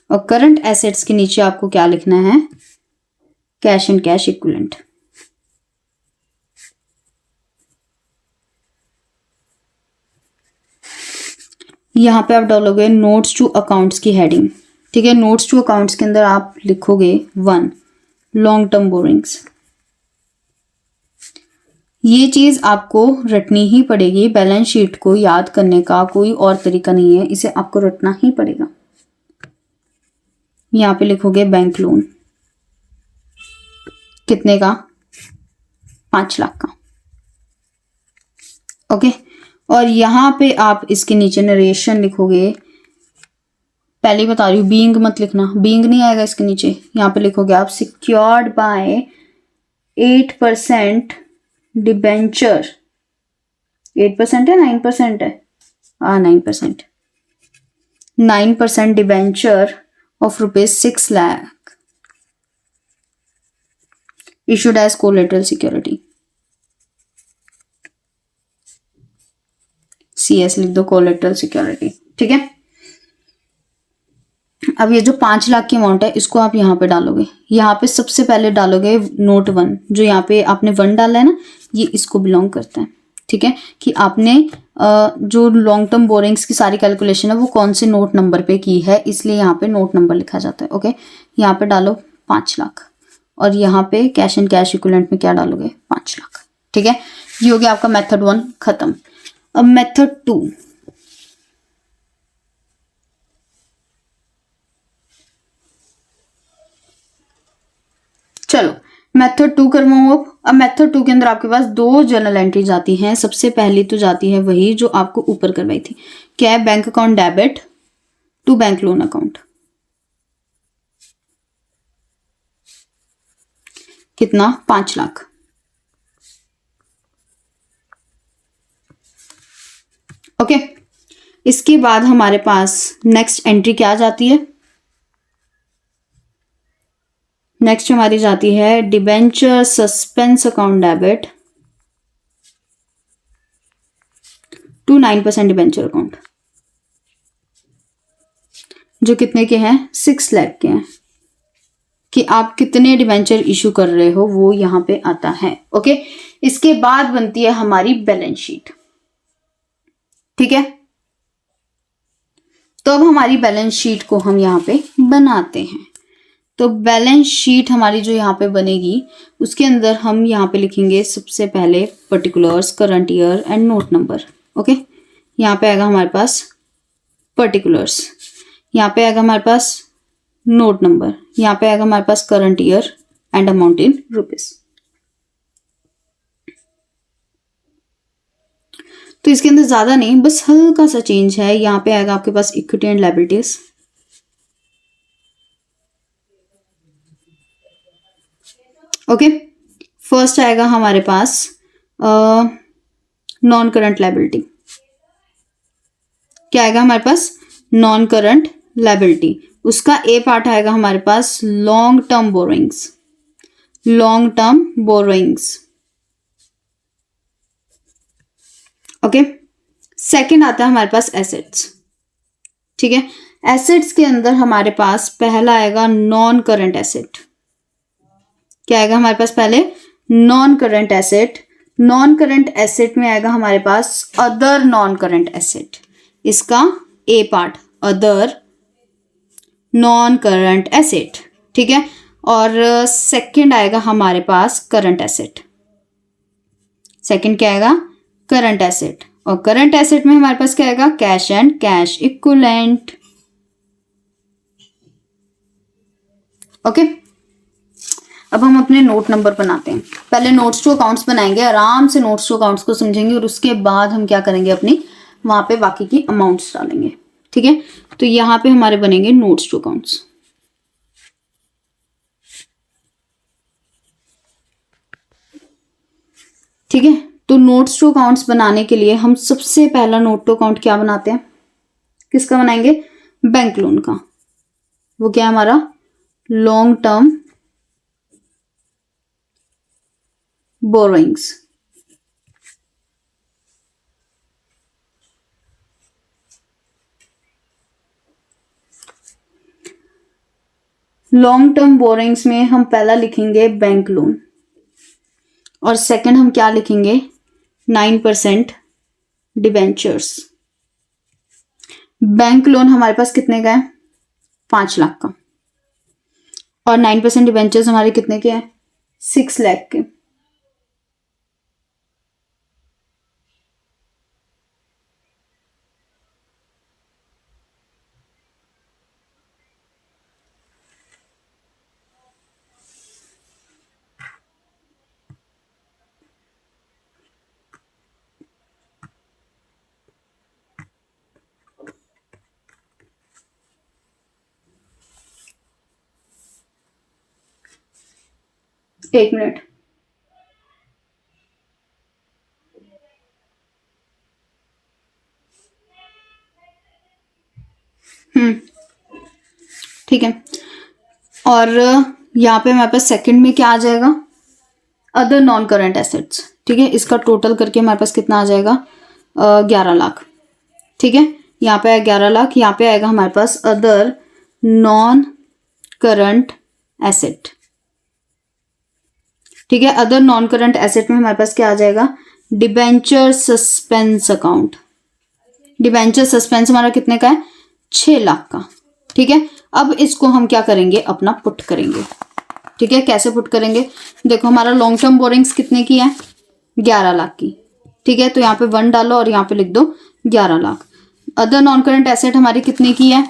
और करंट एसेट्स के नीचे आपको क्या लिखना है, कैश एंड कैश इक्विवेलेंट। यहां पे आप डालोगे नोट्स टू अकाउंट्स की हेडिंग। ठीक है, नोट्स टू अकाउंट्स के अंदर आप लिखोगे 1 लॉन्ग टर्म बोरिंग्स। ये चीज आपको रटनी ही पड़ेगी, बैलेंस शीट को याद करने का कोई और तरीका नहीं है, इसे आपको रटना ही पड़ेगा। यहां पे लिखोगे बैंक लोन, कितने का, 5 लाख का। ओके, और यहां पे आप इसके नीचे नरेशन लिखोगे, पहले ही बता रही हूँ बीइंग मत लिखना, बीइंग नहीं आएगा इसके नीचे। यहां पे लिखोगे आप सिक्योर्ड बाय 8% डिबेंचर, 8% है 9% है, 9%, 9% debenture of ₹6 lakh issued as collateral security. CS लिख दो, कोलेटरल सिक्योरिटी। ठीक है, अब ये जो 5 लाख की अमाउंट है इसको आप यहाँ पे डालोगे। यहाँ पे सबसे पहले डालोगे नोट 1, जो यहाँ पे आपने 1 डाला है ना, ये इसको बिलोंग करता है। ठीक है, कि आपने जो लॉन्ग टर्म बोरिंग्स की सारी कैलकुलेशन है वो कौन से नोट नंबर पे की है, इसलिए यहाँ पे नोट नंबर लिखा जाता है। ओके, यहाँ पे डालो 5 लाख, और यहाँ पे कैश एंड कैश इक्विवेलेंट में क्या डालोगे, 5 लाख। ठीक है, ये हो गया आपका मेथड 1 खत्म। अब मेथड 2, चलो मेथड 2 करवाऊं। अब मेथड 2 के अंदर आपके पास 2 जर्नल एंट्रीज आती हैं। सबसे पहली तो जाती है वही जो आपको ऊपर करवाई थी, क्या है, bank account debit to bank loan account. कितना, 5 लाख। ओके, इसके बाद हमारे पास नेक्स्ट एंट्री क्या जाती है, नेक्स्ट हमारी जाती है debenture suspense account debit to 9% debenture account, जो कितने के हैं, 6 लाख के हैं, कि आप कितने डिबेंचर इशू कर रहे हो वो यहां पे आता है। ओके, इसके बाद बनती है हमारी बैलेंस शीट। ठीक है, तो अब हमारी बैलेंस शीट को हम यहाँ पे बनाते हैं। तो बैलेंस शीट हमारी जो यहाँ पे बनेगी उसके अंदर हम यहाँ पे लिखेंगे सबसे पहले particulars, current year and note number. Okay, यहाँ पे आएगा हमारे पास पर्टिकुलर्स, यहाँ पे आएगा हमारे पास नोट नंबर, यहाँ पे आएगा हमारे पास current year and amount in rupees. तो इसके अंदर ज्यादा नहीं, बस हल्का सा चेंज है। यहाँ पे आएगा आपके पास equity and liabilities, okay. First आएगा हमारे पास नॉन करंट लायबिलिटी, क्या आएगा हमारे पास, नॉन करंट लायबिलिटी। उसका ए पार्ट आएगा हमारे पास long term borrowings, long term borrowings, okay. Second आता है हमारे पास एसेट्स, ठीक है। एसेट्स के अंदर हमारे पास पहला आएगा नॉन करंट एसेट, क्या आएगा हमारे पास पहले, non current asset. Non current asset में आएगा हमारे पास अदर नॉन करंट एसेट, इसका A part other non current asset, ठीक है। और सेकंड आएगा हमारे पास करंट एसेट, सेकंड क्या आएगा, करंट एसेट। और करंट एसेट में हमारे पास क्या आएगा, cash and cash equivalent, okay. अब हम अपने नोट नंबर बनाते हैं। पहले नोट्स टू अकाउंट्स बनाएंगे, आराम से नोट्स टू अकाउंट्स को समझेंगे और उसके बाद हम क्या करेंगे, अपनी वहां पे बाकी की अमाउंट्स डालेंगे। ठीक है, तो यहाँ पे हमारे बनेंगे नोट्स टू अकाउंट्स। ठीक है, तो नोट्स टू अकाउंट्स बनाने के लिए हम सबसे पहला नोट टू अकाउंट क्या बनाते हैं, किसका बनाएंगे, बैंक लोन का। वो क्या है हमारा, long term borrowings. Long term borrowings में हम पहला लिखेंगे बैंक लोन और सेकंड हम क्या लिखेंगे, 9% डिबेंचर्स। बैंक लोन हमारे पास कितने का है, 5 लाख का, और 9% डिबेंचर्स हमारे कितने के हैं, 6 लाख के। एक मिनट, ठीक है। और यहाँ पे हमारे पास सेकंड में क्या आ जाएगा, अदर नॉन करंट एसेट्स। ठीक है, इसका टोटल करके हमारे पास कितना आ जाएगा, 11 लाख। ठीक है, यहाँ पे 11 लाख, यहाँ पे आएगा हमारे पास अदर नॉन करंट एसेट। ठीक है, अदर नॉन करंट एसेट में हमारे पास क्या आ जाएगा, debenture suspense account. Debenture suspense हमारा कितने का है, 6 लाख का। ठीक है, अब इसको हम क्या करेंगे, अपना पुट करेंगे। ठीक है, कैसे पुट करेंगे, देखो हमारा लॉन्ग टर्म बोरिंग्स कितने की है, 11 लाख की। ठीक है, तो यहाँ पे 1 डालो और यहाँ पे लिख दो 11 lakh. Other non current asset हमारी कितने की है,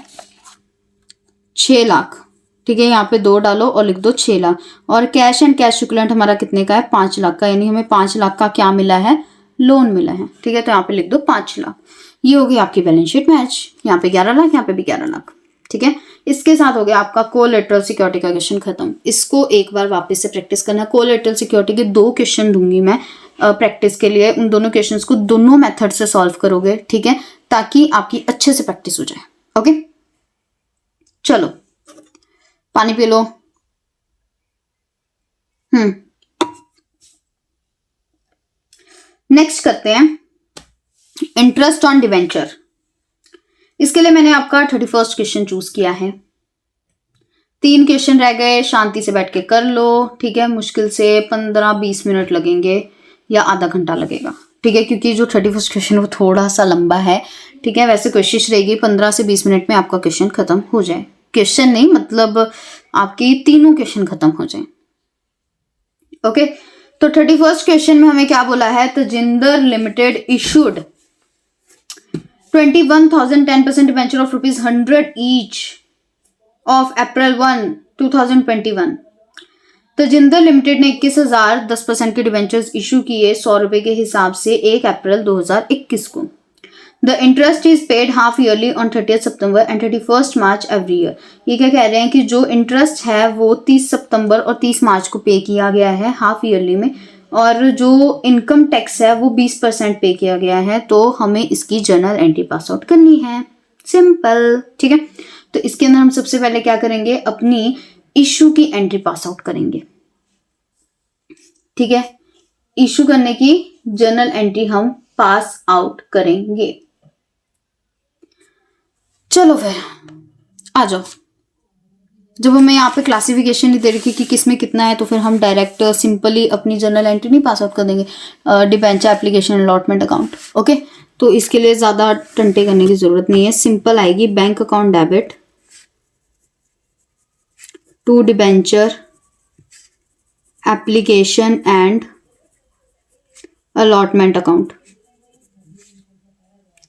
6 लाख। ठीक है, यहाँ पे 2 डालो और लिख दो 6 लाख। और कैश एंड कैश इक्विवेलेंट हमारा कितने का है, 5 लाख का, यानी हमें 5 लाख का क्या मिला है, लोन मिला है। ठीक है, तो यहाँ पे लिख दो 5 लाख। ये हो गई आपकी बैलेंस शीट मैच, यहाँ पे 11 लाख, यहाँ पे भी 11 लाख। ठीक है, इसके साथ हो गया आपका कोलेटरल सिक्योरिटी का क्वेश्चन खत्म। इसको एक बार वापस से प्रैक्टिस करना। कोलेटरल सिक्योरिटी के 2 क्वेश्चन दूंगी मैं प्रैक्टिस के लिए, उन दोनों क्वेश्चंस को दोनों मेथड से सॉल्व करोगे। ठीक है, ताकि आपकी अच्छे से प्रैक्टिस हो जाए। ओके, चलो पानी पी लो। नेक्स्ट करते हैं इंटरेस्ट ऑन डिवेंचर। इसके लिए मैंने आपका 31st क्वेश्चन चूज किया है। 3 क्वेश्चन रह गए, शांति से बैठ के कर लो। ठीक है, मुश्किल से 15-20 मिनट लगेंगे या आधा घंटा लगेगा। ठीक है, क्योंकि जो 31st क्वेश्चन वो थोड़ा सा लंबा है। ठीक है, वैसे कोशिश रहेगी 15 से 20 मिनट में आपका क्वेश्चन खत्म हो जाए। क्वेश्चन नहीं, मतलब आपकी तीनों क्वेश्चन खत्म हो जाए। ओके, तो 31st क्वेश्चन में हमें क्या बोला है, Tajinder limited issued 21,000 10% debenture of ₹100 each of April 1, 2021। Tajinder limited ने 21,000 10% के डिबेंचर्स इशू किए 100 रुपए के हिसाब से 1 अप्रैल 2021 को। The interest is paid half yearly on 30 September and 31 March every year. ये क्या कह रहे हैं कि जो इंटरेस्ट है वो 30 सितंबर और 30 मार्च को पे किया गया है हाफ ईयरली में, और जो इनकम टैक्स है वो 20% पे किया गया है। तो हमें इसकी जर्नल एंट्री पास आउट करनी है, सिंपल। ठीक है, तो इसके अंदर हम सबसे पहले क्या करेंगे, अपनी इशू की एंट्री पास आउट करेंगे। ठीक है, इशू करने की जर्नल एंट्री हम पास आउट करेंगे। चलो फिर आ जाओ। जब हमें यहाँ पे क्लासिफिकेशन नहीं दे रही कि किस में कितना है, तो फिर हम डायरेक्ट सिंपली अपनी जर्नल एंट्री नहीं पास आउट कर देंगे, debenture application allotment account. Okay, तो इसके लिए ज़्यादा टंटे करने की ज़रूरत नहीं है, सिंपल आएगी bank account debit to debenture application and allotment account.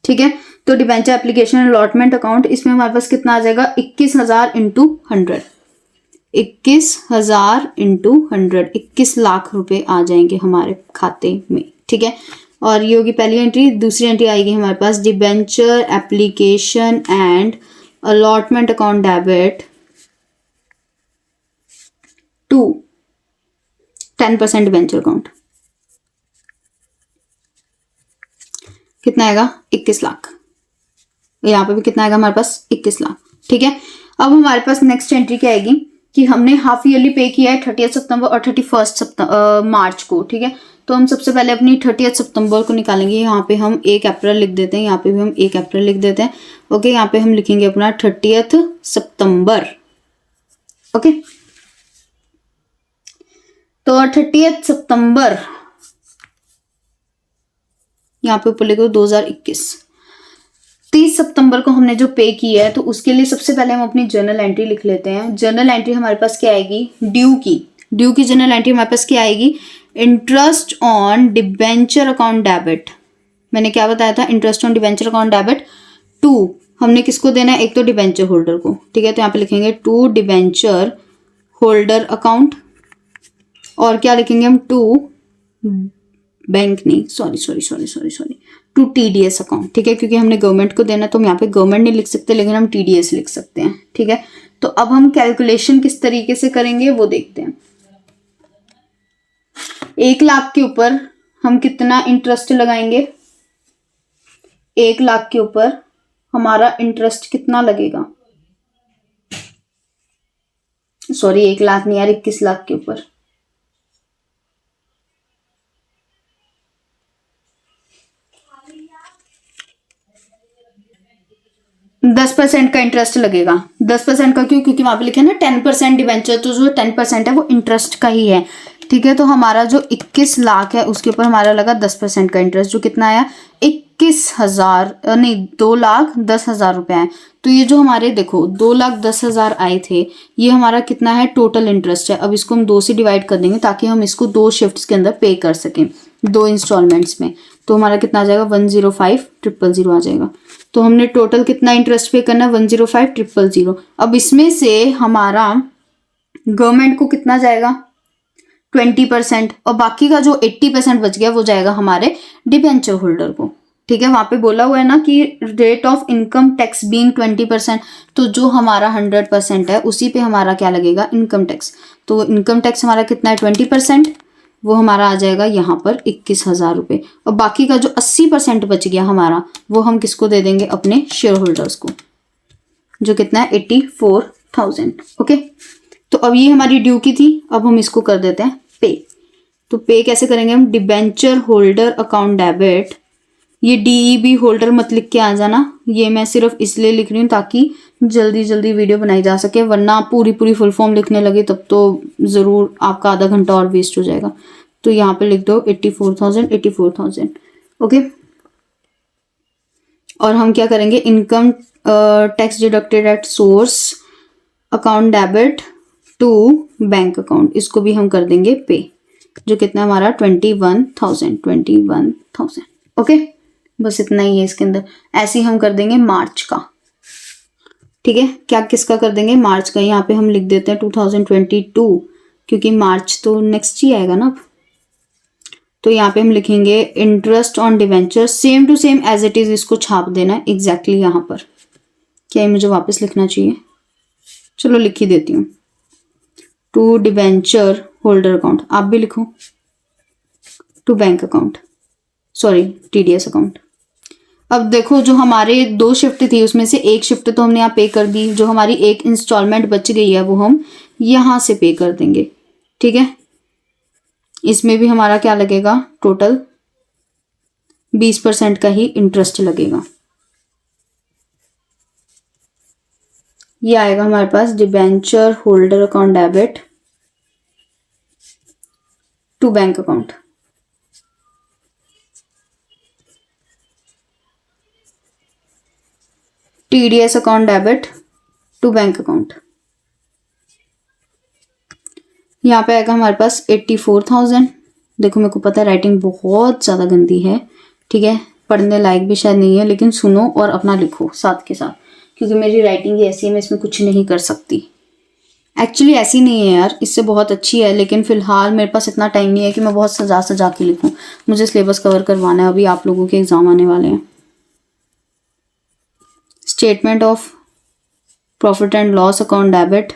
ठीक है, तो डिबेंचर एप्लीकेशन अलॉटमेंट अकाउंट, इसमें हमारे पास कितना आ जाएगा, 21,000 इंटू 100, 21,000 इंटू 100, 21 लाख रुपए आ जाएंगे हमारे खाते में, ठीक है। और ये होगी पहली एंट्री। दूसरी एंट्री आएगी हमारे पास debenture application and allotment account debit to 10% debenture account. कितना आएगा? 21 लाख। यहाँ पे भी कितना आएगा हमारे पास? 21 लाख, ठीक है। अब हमारे पास नेक्स्ट एंट्री क्या आएगी कि हमने हाफ ईयरली पे किया है 30 सितंबर और 31 मार्च को, ठीक है। तो हम सबसे पहले अपनी 30 सितंबर को निकालेंगे। यहाँ पे हम 1 अप्रैल लिख देते हैं, यहाँ पे भी हम 1 अप्रैल लिख देते हैं। ओके, यहाँ पे हम लिखेंगे अपना 30 सितंबर। ओके, तो 30 सितंबर यहाँ पे ऊपर लिखो 2021। 30 सितंबर को हमने जो पे किया है तो उसके लिए सबसे पहले हम अपनी जर्नल एंट्री लिख लेते हैं। जर्नल एंट्री हमारे पास क्या आएगी? ड्यू की जर्नल एंट्री हमारे पास क्या आएगी? Interest on debenture account debit. मैंने क्या बताया था? Interest on debenture account debit to, हमने किसको देना है? एक तो डिबेंचर होल्डर को, ठीक है। तो यहाँ पे लिखेंगे टू डिबेंचर होल्डर अकाउंट, और क्या लिखेंगे हम? टू बैंक नहीं, सॉरी टू टीडीएस अकाउंट, ठीक है। क्योंकि हमने गवर्नमेंट को देना, तो हम यहाँ पे गवर्नमेंट नहीं लिख सकते, लेकिन हम टीडीएस लिख सकते हैं, ठीक है। तो अब हम कैलकुलेशन किस तरीके से करेंगे वो देखते हैं। 1 लाख के ऊपर हम कितना इंटरेस्ट लगाएंगे? 1 लाख के ऊपर हमारा इंटरेस्ट कितना लगेगा? सॉरी, 1 लाख नहीं यार, 21 लाख के ऊपर 10% का इंटरेस्ट लगेगा। 10% का क्यों? क्योंकि वहां पे लिखे ना 10% डिवेंचर, तो जो 10% है वो इंटरेस्ट का ही है, ठीक है। तो हमारा जो 21 लाख है उसके ऊपर हमारा लगा 10% का इंटरेस्ट, जो कितना आया? 21,000 नहीं, 2,10,000 रुपए आए। तो ये जो हमारे देखो 2,10,000 आए थे, ये हमारा कितना है? टोटल इंटरेस्ट है। अब इसको हम 2 से डिवाइड कर देंगे ताकि हम इसको 2 शिफ्ट्स के अंदर पे कर सकें, 2 इंस्टॉलमेंट्स में। तो हमारा कितना आ जाएगा? 105,000 आ जाएगा। तो हमने टोटल कितना इंटरेस्ट पे करना है? 105,000। अब इसमें से हमारा गवर्नमेंट को कितना जाएगा? 20%, और बाकी का जो 80% बच गया वो जाएगा हमारे डिबेंचर होल्डर को, ठीक है। वहां पे बोला हुआ है ना कि rate of income tax being 20%, तो जो हमारा 100% है उसी पे हमारा क्या लगेगा? Income tax. तो इनकम टैक्स हमारा कितना है? 20%, वो हमारा आ जाएगा यहाँ पर 21,000 रुपये। और बाकी का जो 80% बच गया हमारा, वो हम किसको दे देंगे? अपने शेयर होल्डर्स को, जो कितना है? 84,000। ओके, तो अब ये हमारी ड्यू की थी, अब हम इसको कर देते हैं पे। तो पे कैसे करेंगे हम? Debenture holder account debit. ये डीईबी होल्डर मत लिख के आ जाना, ये मैं सिर्फ इसलिए लिख रही हूँ ताकि जल्दी जल्दी वीडियो बनाई जा सके, वरना पूरी फुल फॉर्म लिखने लगे तब तो ज़रूर आपका आधा घंटा और वेस्ट हो जाएगा। तो यहाँ पे लिख दो 84,000। ओके, और हम क्या करेंगे? Income tax deducted at source account debit to bank account, इसको भी हम कर देंगे पे, जो कितना हमारा 21,000। ओके, बस इतना ही है इसके अंदर। ऐसे ही हम कर देंगे मार्च का, ठीक है। क्या किसका कर देंगे? मार्च का। यहाँ पे हम लिख देते हैं 2022, क्योंकि मार्च तो नेक्स्ट ही आएगा ना अब। तो यहाँ पे हम लिखेंगे interest on debenture, same to same as it is इसको छाप देना है एग्जैक्टली यहाँ पर। क्या ये मुझे वापस लिखना चाहिए? चलो लिख ही देती हूँ। टू डिवेंचर होल्डर अकाउंट, आप भी लिखो to bank account, sorry TDS account. अब देखो जो हमारे 2 शिफ्ट थी उसमें से 1 शिफ्ट तो हमने यहाँ पे कर दी, जो हमारी 1 इंस्टॉलमेंट बच गई है वो हम यहाँ से पे कर देंगे, ठीक है। इसमें भी हमारा क्या लगेगा? टोटल 20% का ही इंटरेस्ट लगेगा। ये आएगा हमारे पास debenture holder account debit to bank account. TDS account debit to bank account. यहाँ पे आएगा हमारे पास 84,000। देखो मेरे को पता है राइटिंग बहुत ज़्यादा गंदी है, ठीक है, पढ़ने लायक भी शायद नहीं है, लेकिन सुनो और अपना लिखो साथ के साथ, क्योंकि मेरी राइटिंग ही ऐसी है, मैं इसमें कुछ नहीं कर सकती। एक्चुअली ऐसी नहीं है यार, इससे बहुत अच्छी है, लेकिन फिलहाल मेरे पास इतना टाइम नहीं है कि मैं बहुत सजा सजा के लिखूं। मुझे सिलेबस कवर करवाना है, अभी आप लोगों के एग्जाम आने वाले हैं। Statement of profit and loss account debit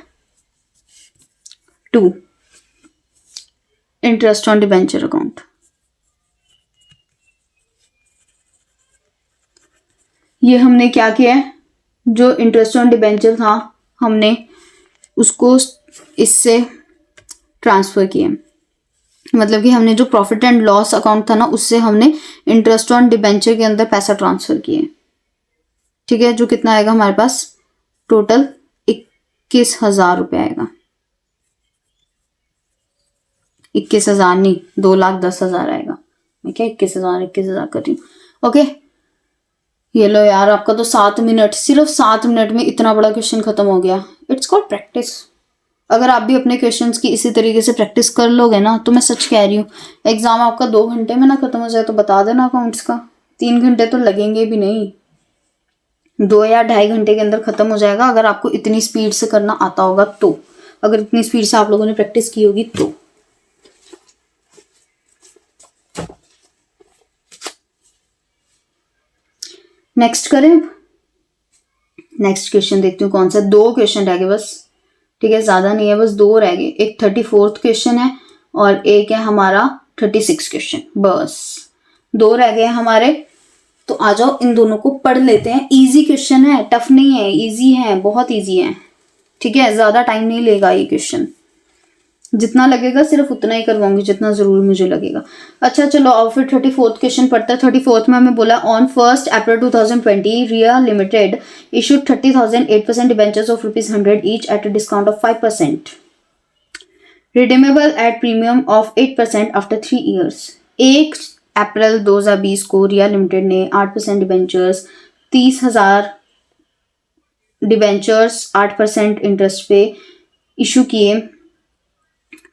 2, interest on debenture account. ये हमने क्या किया है, जो इंटरेस्ट ऑन डिबेंचर था हमने उसको इससे ट्रांसफर किया, मतलब कि हमने जो प्रॉफिट एंड लॉस अकाउंट था ना उससे हमने इंटरेस्ट ऑन डिबेंचर के अंदर पैसा ट्रांसफर किए। ठीक है, जो कितना आएगा हमारे पास, टोटल 21,000 रुपये आएगा। 21,000 नहीं, 2,10,000 आएगा। मैं क्या 21,000 कर रही हूँ। ओके, ये लो यार, आपका तो 7 मिनट, सिर्फ 7 मिनट में इतना बड़ा क्वेश्चन खत्म हो गया। It's called practice. अगर आप भी अपने क्वेश्चंस की इसी तरीके से प्रैक्टिस कर लोगे ना, तो मैं सच कह रही हूँ, एग्जाम आपका 2 घंटे में ना खत्म हो जाए तो बता देना अकाउंट्स का। 3 घंटे तो लगेंगे भी नहीं, 2 या 2.5 घंटे के अंदर खत्म हो जाएगा, अगर आपको इतनी स्पीड से करना आता होगा तो। अगर इतनी स्पीड से आप लोगों ने प्रैक्टिस की होगी तो। नेक्स्ट करें, नेक्स्ट क्वेश्चन देखती हूँ कौन सा। 2 क्वेश्चन रह गए बस। ठीक है, ज्यादा नहीं है, बस 2 रह गए। एक 34th क्वेश्चन है और एक है हमारा 36 क्वेश्चन, बस 2 रह गए हमारे। तो आ जाओ, इन दोनों को पढ़ लेते हैं। इजी क्वेश्चन है, टफ नहीं है, इजी है, बहुत इजी है। ठीक है, ज्यादा टाइम नहीं लेगा ये क्वेश्चन, जितना लगेगा सिर्फ उतना ही करवाऊंगी जितना जरूर मुझे लगेगा। अच्छा चलो, और फिर 34th क्वेश्चन पढ़ते हैं। 34th में हमें बोला, on 1 April 2020 Riya limited issued 30,000 8% debentures of ₹100 each at a discount of 5%, redeemable at premium of 8% after 3 years. 1 अप्रैल 2020 को रिया लिमिटेड ने 8% डिबेंचर्स, 30,000 डिबेंचर्स 8% इंटरेस्ट पे इशू किए,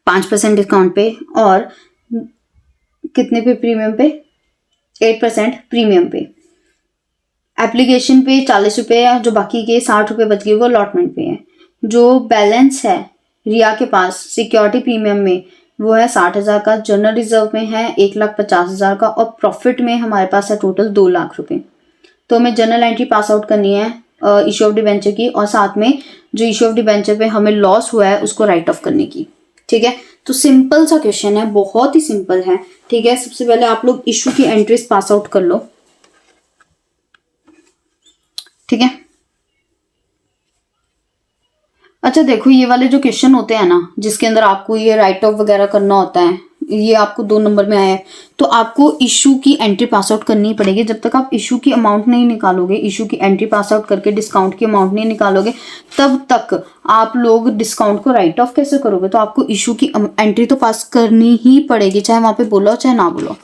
5% डिस्काउंट पे, और कितने पे, प्रीमियम पे, 8% प्रीमियम पे। एप्लीकेशन पे 40 रुपये है, जो बाकी के 60 रुपये बच गए वो अलॉटमेंट पे है। जो बैलेंस है रिया के पास सिक्योरिटी प्रीमियम में वो है 60,000 का, जनरल रिजर्व में है 1,50,000 का, और प्रॉफिट में हमारे पास है टोटल 2 लाख रुपए। तो हमें जनरल एंट्री पास आउट करनी है इशू ऑफ डिबेंचर की, और साथ में जो इशू ऑफ डिबेंचर पे हमें लॉस हुआ है उसको राइट ऑफ करने की। ठीक है, तो सिंपल सा क्वेश्चन है, बहुत ही सिंपल है। ठीक है, सबसे पहले आप लोग इशू की एंट्रीज पास आउट कर लो। ठीक है, अच्छा देखो, ये वाले जो क्वेश्चन होते हैं ना, जिसके अंदर आपको ये राइट ऑफ वगैरह करना होता है, ये आपको 2 नंबर में आया है, तो आपको इशू की एंट्री पास आउट करनी पड़ेगी। जब तक आप इशू की अमाउंट नहीं निकालोगे, इशू की एंट्री पास आउट करके डिस्काउंट की अमाउंट नहीं निकालोगे, तब तक आप लोग डिस्काउंट को राइट ऑफ कैसे करोगे। तो आपको इशू की एंट्री तो पास करनी ही पड़ेगी, चाहे वहां पे बोलो चाहे ना बोलो।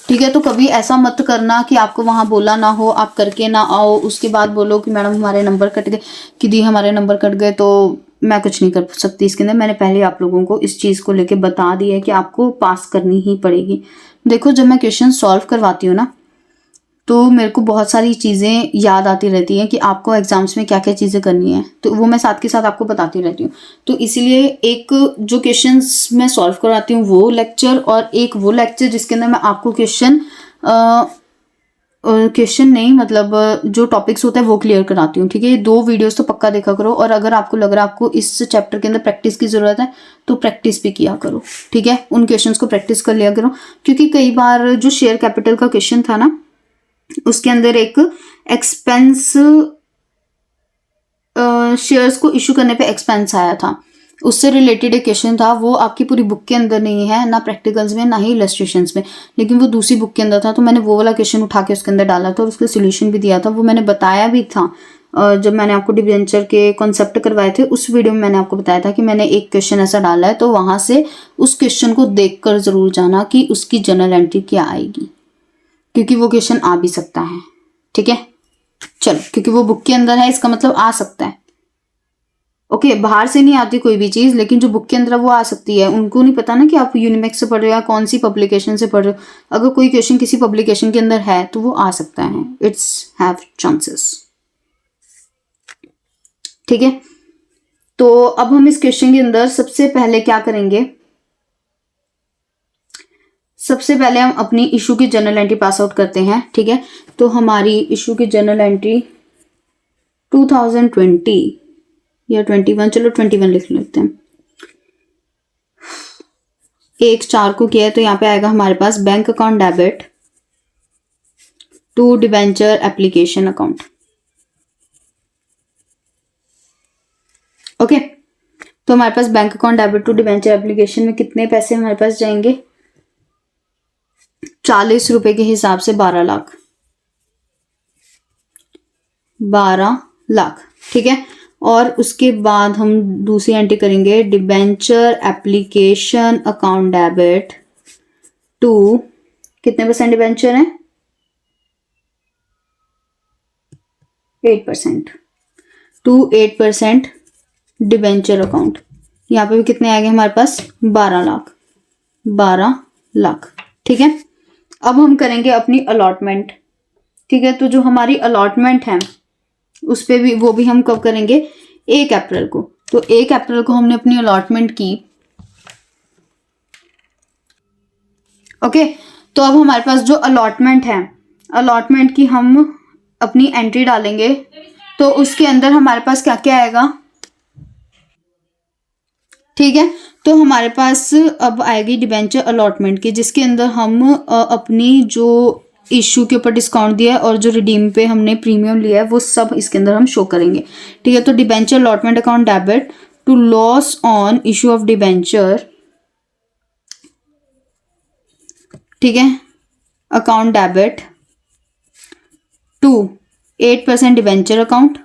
ठीक है, तो कभी ऐसा मत करना कि आपको वहां बोला ना हो, आप करके ना आओ, उसके बाद बोलो कि मैडम हमारे नंबर कट गए, कि दी हमारे नंबर कट गए, तो मैं कुछ नहीं कर सकती इसके अंदर। मैंने पहले आप लोगों को इस चीज़ को लेके बता दिया है कि आपको पास करनी ही पड़ेगी। देखो, जब मैं क्वेश्चन सॉल्व करवाती हूँ ना, तो मेरे को बहुत सारी चीज़ें याद आती रहती हैं कि आपको एग्जाम्स में क्या क्या चीज़ें करनी है, तो वो मैं साथ के साथ आपको बताती रहती हूँ। तो इसीलिए एक जो क्वेश्चंस मैं सॉल्व करवाती हूँ वो लेक्चर, और एक वो लेक्चर जिसके अंदर मैं आपको क्वेश्चन नहीं, मतलब जो टॉपिक्स होता है वो क्लियर कराती हूँ। ठीक है, ये 2 वीडियोस तो पक्का देखा करो, और अगर आपको लग रहा है आपको इस चैप्टर के अंदर प्रैक्टिस की जरूरत है तो प्रैक्टिस भी किया करो। ठीक है, उन क्वेश्चंस को प्रैक्टिस कर लिया करो, क्योंकि कई बार जो शेयर कैपिटल का क्वेश्चन था ना, उसके अंदर एक एक्सपेंस, शेयर्स को इशू करने पे एक्सपेंस आया था, उससे रिलेटेड एक क्वेश्चन था। वो आपकी पूरी बुक के अंदर नहीं है, ना प्रैक्टिकल्स में ना ही इलस्ट्रेशंस में, लेकिन वो दूसरी बुक के अंदर था, तो मैंने वो वाला क्वेश्चन उठा के उसके अंदर डाला था और उसका सोल्यूशन भी दिया था। वो मैंने बताया भी था जब मैंने आपको डिबेंचर के कॉन्सेप्ट करवाए थे, उस वीडियो में मैंने आपको बताया था कि मैंने एक क्वेश्चन ऐसा डाला है, तो वहां से उस क्वेश्चन को देख कर जरूर जाना कि उसकी जनरल एंट्री क्या आएगी, क्योंकि वो क्वेश्चन आ भी सकता है। ठीक है, चलो, क्योंकि वो बुक के अंदर है इसका मतलब आ सकता है। ओके, बाहर से नहीं आती कोई भी चीज, लेकिन जो बुक के अंदर है वो आ सकती है। उनको नहीं पता ना कि आप यूनिमेक्स से पढ़ रहे हो या कौन सी पब्लिकेशन से पढ़ रहे हो। अगर कोई क्वेश्चन किसी पब्लिकेशन के अंदर है तो वो आ सकता है, इट्स हैव चांसेस। ठीक है, तो अब हम इस क्वेश्चन के अंदर सबसे पहले क्या करेंगे, सबसे पहले हम अपनी इशू की जर्नल एंट्री पास आउट करते हैं। ठीक है, तो हमारी इशू की जर्नल एंट्री 2020 या 21, चलो 21 लिख लेते हैं। 1/4 को किया है तो यहाँ पे आएगा हमारे पास bank account debit to debenture application account. Okay, तो हमारे पास bank account debit to debenture application में कितने पैसे हमारे पास जाएंगे, 40 रुपए के हिसाब से 12 लाख, 12 लाख। ठीक है, और उसके बाद हम दूसरी एंट्री करेंगे, debenture application account debit to, कितने परसेंट डिबेंचर है, 8%, टू 8% डिबेंचर अकाउंट। यहाँ पे भी कितने आ गए हमारे पास, 12 लाख, 12 लाख। ठीक है, अब हम करेंगे अपनी अलॉटमेंट। ठीक है, तो जो हमारी अलॉटमेंट है उस पे भी, वो भी हम कब करेंगे, 1 अप्रैल को। तो 1 अप्रैल को हमने अपनी अलॉटमेंट की। ओके, तो अब हमारे पास जो अलॉटमेंट है, अलॉटमेंट की हम अपनी एंट्री डालेंगे। तो उसके अंदर हमारे पास क्या क्या आएगा, ठीक है, तो हमारे पास अब आएगी डिबेंचर अलॉटमेंट की, जिसके अंदर हम अपनी जो इशू के ऊपर डिस्काउंट दिया है और जो रिडीम पे हमने प्रीमियम लिया है वो सब इसके अंदर हम शो करेंगे। ठीक है, तो debenture allotment account debit to loss on issue of debenture, ठीक है, account debit to 8% debenture account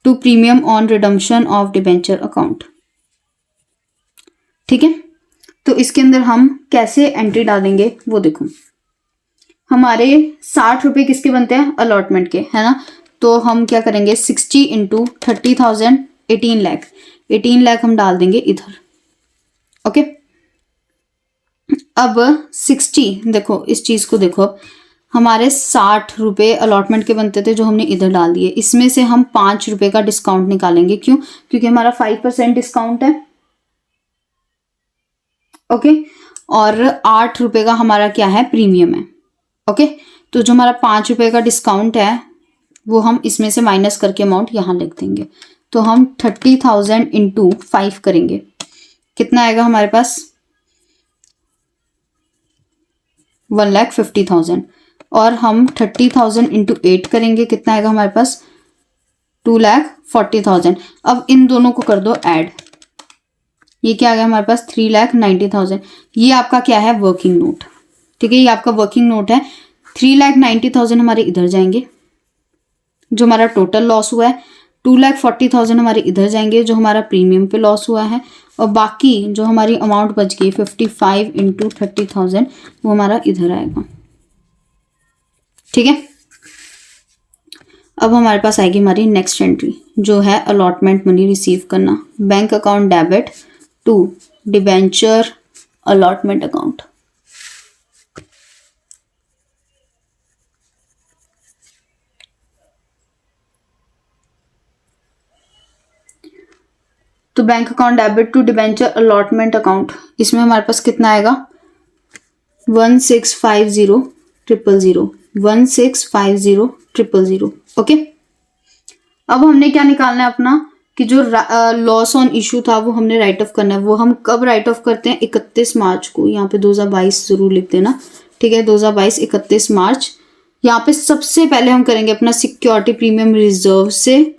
to premium on redemption of debenture account. ठीक है, तो इसके अंदर हम कैसे एंट्री डालेंगे वो देखो। हमारे 60 रुपए किसके बनते हैं, अलॉटमेंट के, है ना। तो हम क्या करेंगे, 60 इंटू 30,000, 18 लाख, 18 लाख हम डाल देंगे इधर। ओके, अब 60, देखो इस चीज को देखो, हमारे 60 रुपए अलॉटमेंट के बनते थे जो हमने इधर डाल दिए। इसमें से हम 5 रुपए का डिस्काउंट निकालेंगे, क्यों, क्योंकि हमारा 5% डिस्काउंट है। ओके, और 8 रुपए का हमारा क्या है, प्रीमियम है। ओके, तो जो हमारा 5 रुपए का डिस्काउंट है वो हम इसमें से माइनस करके अमाउंट यहाँ लिख देंगे। तो हम 30,000 इंटू 5 करेंगे, कितना आएगा हमारे पास, 1,50,000। और हम 30,000 इंटू 8 करेंगे, कितना आएगा हमारे पास, 2,40,000। अब इन दोनों को कर दो ऐड, ये क्या आ गया हमारे पास, 3,90,000। ये आपका क्या है, वर्किंग नोट। ठीक है, ये आपका वर्किंग नोट है। 3,90,000 हमारे इधर जाएंगे जो हमारा टोटल लॉस हुआ है, 2,40,000 हमारे इधर जाएंगे जो हमारा प्रीमियम पे लॉस हुआ है, और बाकी जो हमारी अमाउंट बच गई 55 इंटू 30,000 वो हमारा इधर आएगा। ठीक है, अब हमारे पास आएगी हमारी नेक्स्ट एंट्री जो है अलॉटमेंट मनी रिसीव करना, bank account debit to debenture allotment account. तो bank account debit to debenture allotment account, इसमें हमारे पास कितना आएगा, 1,650,000, 1,650,000। ओके, अब हमने क्या निकालना है अपना, कि जो लॉस ऑन इशू था वो हमने राइट ऑफ करना है। वो हम कब राइट ऑफ करते हैं, 31 मार्च को। यहाँ पे 2022 जरूर लिख देना। ठीक है, 2022 31 मार्च। यहाँ पे सबसे पहले हम करेंगे अपना सिक्योरिटी प्रीमियम रिजर्व से,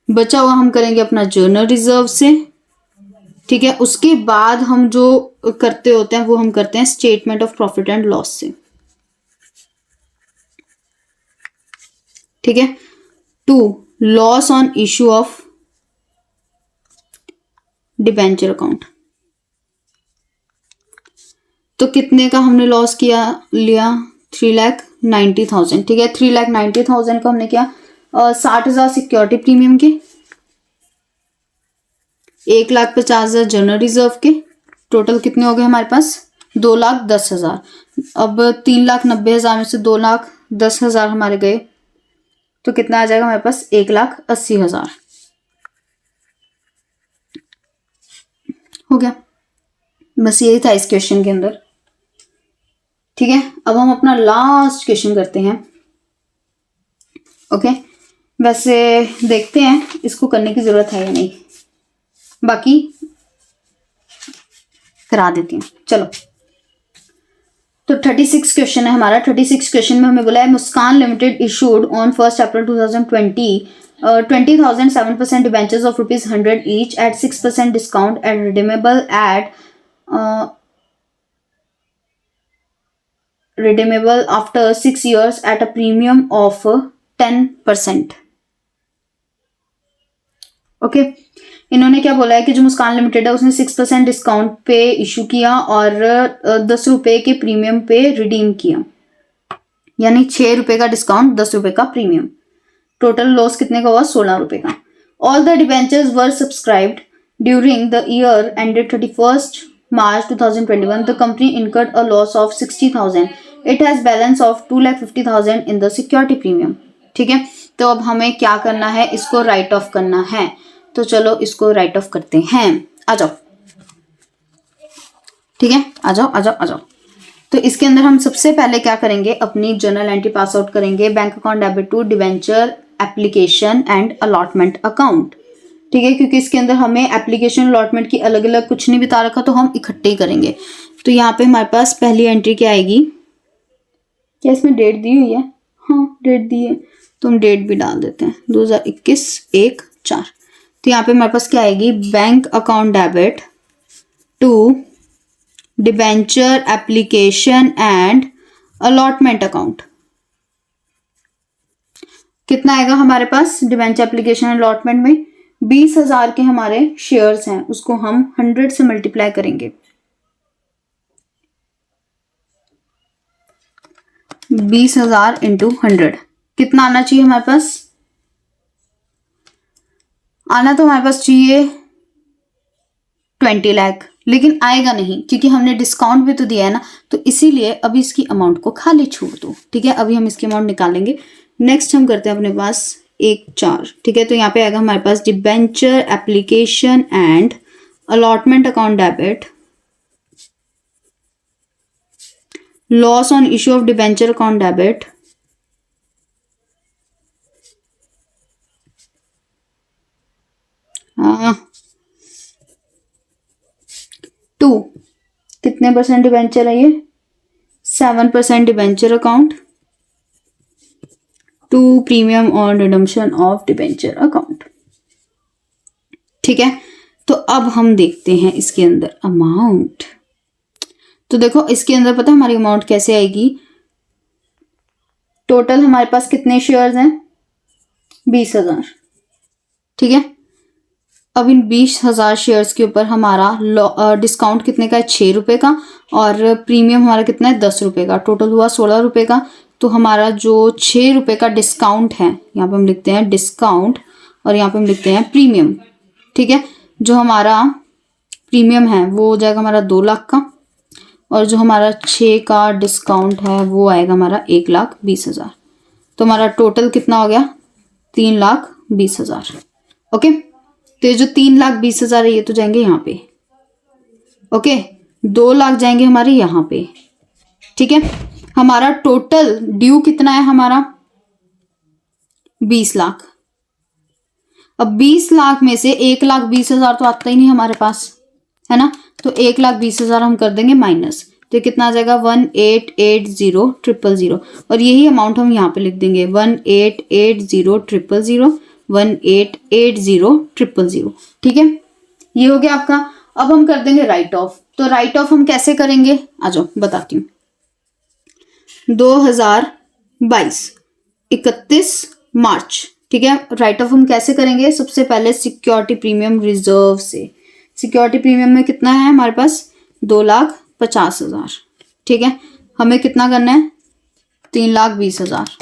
बचा हुआ हम करेंगे अपना जर्नल रिजर्व से। ठीक है, उसके बाद हम जो करते होते हैं वो हम करते हैं statement of profit and loss से। ठीक है, to loss on issue of debenture account. तो कितने का हमने लॉस किया लिया, 3,90,000। ठीक है, 3,90,000 का हमने क्या, 60,000 सिक्योरिटी प्रीमियम के, 1,50,000 जनरल रिजर्व के, टोटल कितने हो गए हमारे पास, 2,10,000। अब 3,90,000 में से 2,10,000 हमारे गए तो कितना आ जाएगा हमारे पास, 1,80,000। हो गया, बस यही था इस क्वेश्चन के अंदर। ठीक है, अब हम अपना लास्ट क्वेश्चन करते हैं। ओके, वैसे देखते हैं इसको करने की जरूरत है या नहीं, बाकी करा देती हूँ। चलो, तो 36 क्वेश्चन है हमारा। 36 क्वेश्चन में हमें बोला है Muskan limited issued on 1 April 2020 20,000 7% debentures of ₹100 each at 6% discount and redeemable after 6 years at a premium of 10%. Okay, इन्होंने क्या बोला है कि जो मुस्कान लिमिटेड है उसने 6% डिस्काउंट पे इशू किया और 10 रुपए के प्रीमियम पे रिडीम किया, यानी 6 रुपए का डिस्काउंट, 10 रुपए का प्रीमियम। टोटल लॉस कितने का हुआ? 16 रुपए का। All the debentures were subscribed during the year ended 31st March 2021. The company incurred a loss of 60,000. It has balance of 2,50,000 in the security premium. ठीक है, तो अब हमें क्या करना है? इसको राइट ऑफ करना है। तो चलो इसको राइट ऑफ करते हैं। आ जाओ, ठीक है, आ जाओ आ जाओ आ जाओ। तो इसके अंदर हम सबसे पहले क्या करेंगे? अपनी जर्नल एंट्री पास आउट करेंगे। Bank account debit to debenture application and allotment account. ठीक है, क्योंकि इसके अंदर हमें एप्लीकेशन अलॉटमेंट की अलग अलग कुछ नहीं बता रखा, तो हम इकट्ठे ही करेंगे। तो यहाँ पे हमारे पास पहली एंट्री क्या आएगी? क्या इसमें डेट दी हुई है? हाँ, डेट दी है, तो हम डेट भी डाल देते हैं 2021/1/4। तो यहाँ पे हमारे पास क्या आएगी? Bank account debit to debenture application and allotment account. कितना आएगा हमारे पास डिबेंचर एप्लीकेशन अलॉटमेंट में? 20,000 के हमारे शेयर्स हैं, उसको हम 100 से मल्टीप्लाई करेंगे। 20,000 इंटू 100 कितना आना चाहिए हमारे पास? आना तो हमारे पास चाहिए 20 लाख, लेकिन आएगा नहीं क्योंकि हमने डिस्काउंट भी तो दिया है ना, तो इसीलिए अभी इसकी अमाउंट को खाली छोड़ दो। ठीक है, अभी हम इसकी अमाउंट निकालेंगे। नेक्स्ट हम करते हैं अपने पास 1/4। ठीक है, तो यहाँ पे आएगा हमारे पास debenture application and allotment account debit, loss on issue of debenture account debit, to कितने परसेंट डिबेंचर है ये? 7% debenture account to premium on redemption of debenture account. ठीक है, तो अब हम देखते हैं इसके अंदर अमाउंट। तो देखो इसके अंदर पता है हमारी अमाउंट कैसे आएगी? टोटल हमारे पास कितने शेयर्स हैं? 20,000। ठीक है, अब इन 20,000 शेयर्स के ऊपर हमारा डिस्काउंट कितने का है? 6 रुपए का, और प्रीमियम हमारा कितना है? 10 रुपए का। टोटल हुआ 16 रुपए का। तो हमारा जो 6 रुपए का डिस्काउंट है, यहाँ पे हम लिखते हैं डिस्काउंट और यहाँ पे हम लिखते हैं प्रीमियम। ठीक है, जो हमारा प्रीमियम है वो हो जाएगा हमारा 2 लाख का, और जो हमारा 6 का डिस्काउंट है वो आएगा हमारा 1,20,000। तो हमारा टोटल कितना हो गया? 3,20,000। ओके, तो ये जो 3,20,000 है ये तो जाएंगे यहाँ पे। ओके, 2 लाख जाएंगे हमारे यहाँ पे। ठीक है, हमारा टोटल ड्यू कितना है? हमारा 20 लाख। अब 20 लाख में से 1,20,000 तो आता ही नहीं हमारे पास, है ना, तो 1,20,000 हम कर देंगे माइनस। तो कितना आ जाएगा? 1,880,000, और यही अमाउंट हम यहाँ पे लिख देंगे 1,880,000, 1,880,000। ठीक है, ये हो गया आपका। अब हम कर देंगे राइट ऑफ। तो राइट ऑफ हम कैसे करेंगे? आ जाओ बताती हूँ। 2022 31 मार्च। ठीक है, राइट ऑफ हम कैसे करेंगे? सबसे पहले सिक्योरिटी प्रीमियम रिजर्व से। सिक्योरिटी प्रीमियम में कितना है हमारे पास? 2,50,000। ठीक है, हमें कितना करना है? 3,20,000।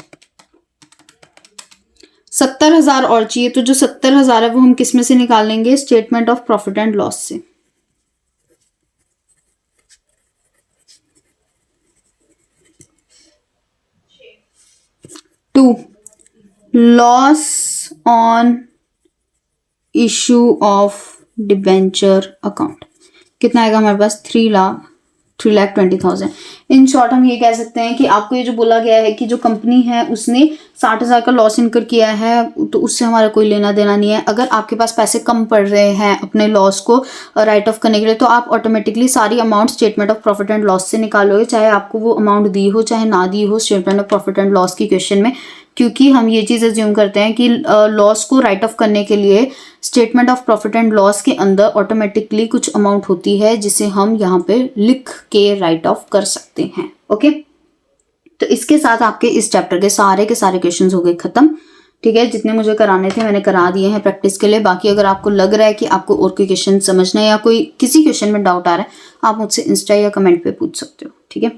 70,000 और चाहिए, तो जो 70,000 है वो हम किस में से निकाल लेंगे? Statement of profit and loss से। To loss on issue of debenture account. कितना आएगा हमारे पास 3,20,000। इन शॉर्ट हम ये कह सकते हैं कि आपको ये जो बोला गया है कि जो कंपनी है उसने 60,000 का लॉस इनकर किया है, तो उससे हमारा कोई लेना देना नहीं है। अगर आपके पास पैसे कम पड़ रहे हैं अपने लॉस को राइट ऑफ करने के लिए, तो आप ऑटोमेटिकली सारी amount statement of profit and loss से निकालोगे, चाहे आपको वो अमाउंट दी हो चाहे ना दी हो statement of profit and loss की क्वेश्चन में, क्योंकि हम ये चीज़ एज्यूम करते हैं कि लॉस को राइट ऑफ करने के लिए statement of profit and loss के अंदर ऑटोमेटिकली कुछ अमाउंट होती है जिसे हम यहाँ पे लिख के राइट ऑफ कर सकते हैं। ओके, तो इसके साथ आपके इस चैप्टर के सारे क्वेश्चंस हो गए खत्म। ठीक है, जितने मुझे कराने थे मैंने करा दिए हैं प्रैक्टिस के लिए। बाकी अगर आपको लग रहा है कि आपको और कोई क्वेश्चन समझना है या कोई किसी क्वेश्चन में डाउट आ रहा है, आप मुझसे इंस्टा या कमेंट पे पूछ सकते हो। ठीक है,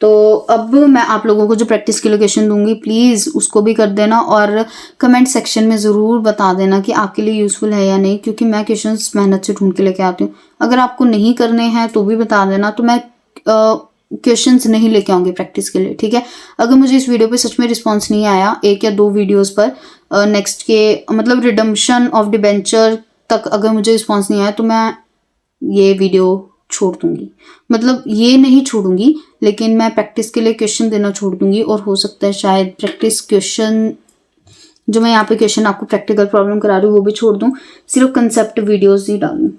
तो अब मैं आप लोगों को जो प्रैक्टिस के लिए क्वेश्चन दूंगी प्लीज़ उसको भी कर देना और कमेंट सेक्शन में ज़रूर बता देना कि आपके लिए यूज़फुल है या नहीं, क्योंकि मैं क्वेश्चंस मेहनत से ढूंढ के लेके आती हूँ। अगर आपको नहीं करने हैं तो भी बता देना, तो मैं क्वेश्चंस नहीं लेके आऊँगी प्रैक्टिस के लिए। ठीक है, अगर मुझे इस वीडियो पे सच में रिस्पॉन्स नहीं आया 1 या 2 वीडियोज़ पर, नेक्स्ट के मतलब रिडम्पशन ऑफ डिबेंचर तक अगर मुझे रिस्पॉन्स नहीं आया तो मैं ये वीडियो छोड़ दूंगी। मतलब ये नहीं छोड़ूंगी, लेकिन मैं प्रैक्टिस के लिए क्वेश्चन देना छोड़ दूंगी, और हो सकता है शायद प्रैक्टिस क्वेश्चन जो मैं यहाँ पे क्वेश्चन आपको प्रैक्टिकल प्रॉब्लम करा रही हूँ वो भी छोड़ दूँ, सिर्फ कंसेप्ट वीडियोस ही डालूँ।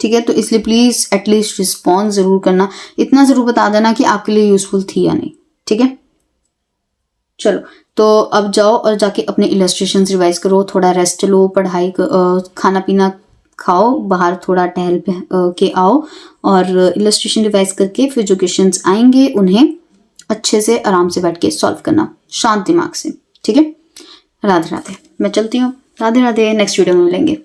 ठीक है, तो इसलिए प्लीज़ एटलीस्ट रिस्पॉन्स ज़रूर करना, इतना ज़रूर बता देना कि आपके लिए यूजफुल थी या नहीं। ठीक है, चलो तो अब जाओ और जाके अपने इलस्ट्रेशन रिवाइज करो, थोड़ा रेस्ट लो, पढ़ाई खाना पीना खाओ, बाहर थोड़ा टहल के आओ, और इलस्ट्रेशन रिवाइज करके फिर जो क्वेश्चंस आएंगे उन्हें अच्छे से आराम से बैठ के सॉल्व करना शांत दिमाग से। ठीक है, राधे राधे, मैं चलती हूँ। राधे राधे, नेक्स्ट वीडियो में मिलेंगे।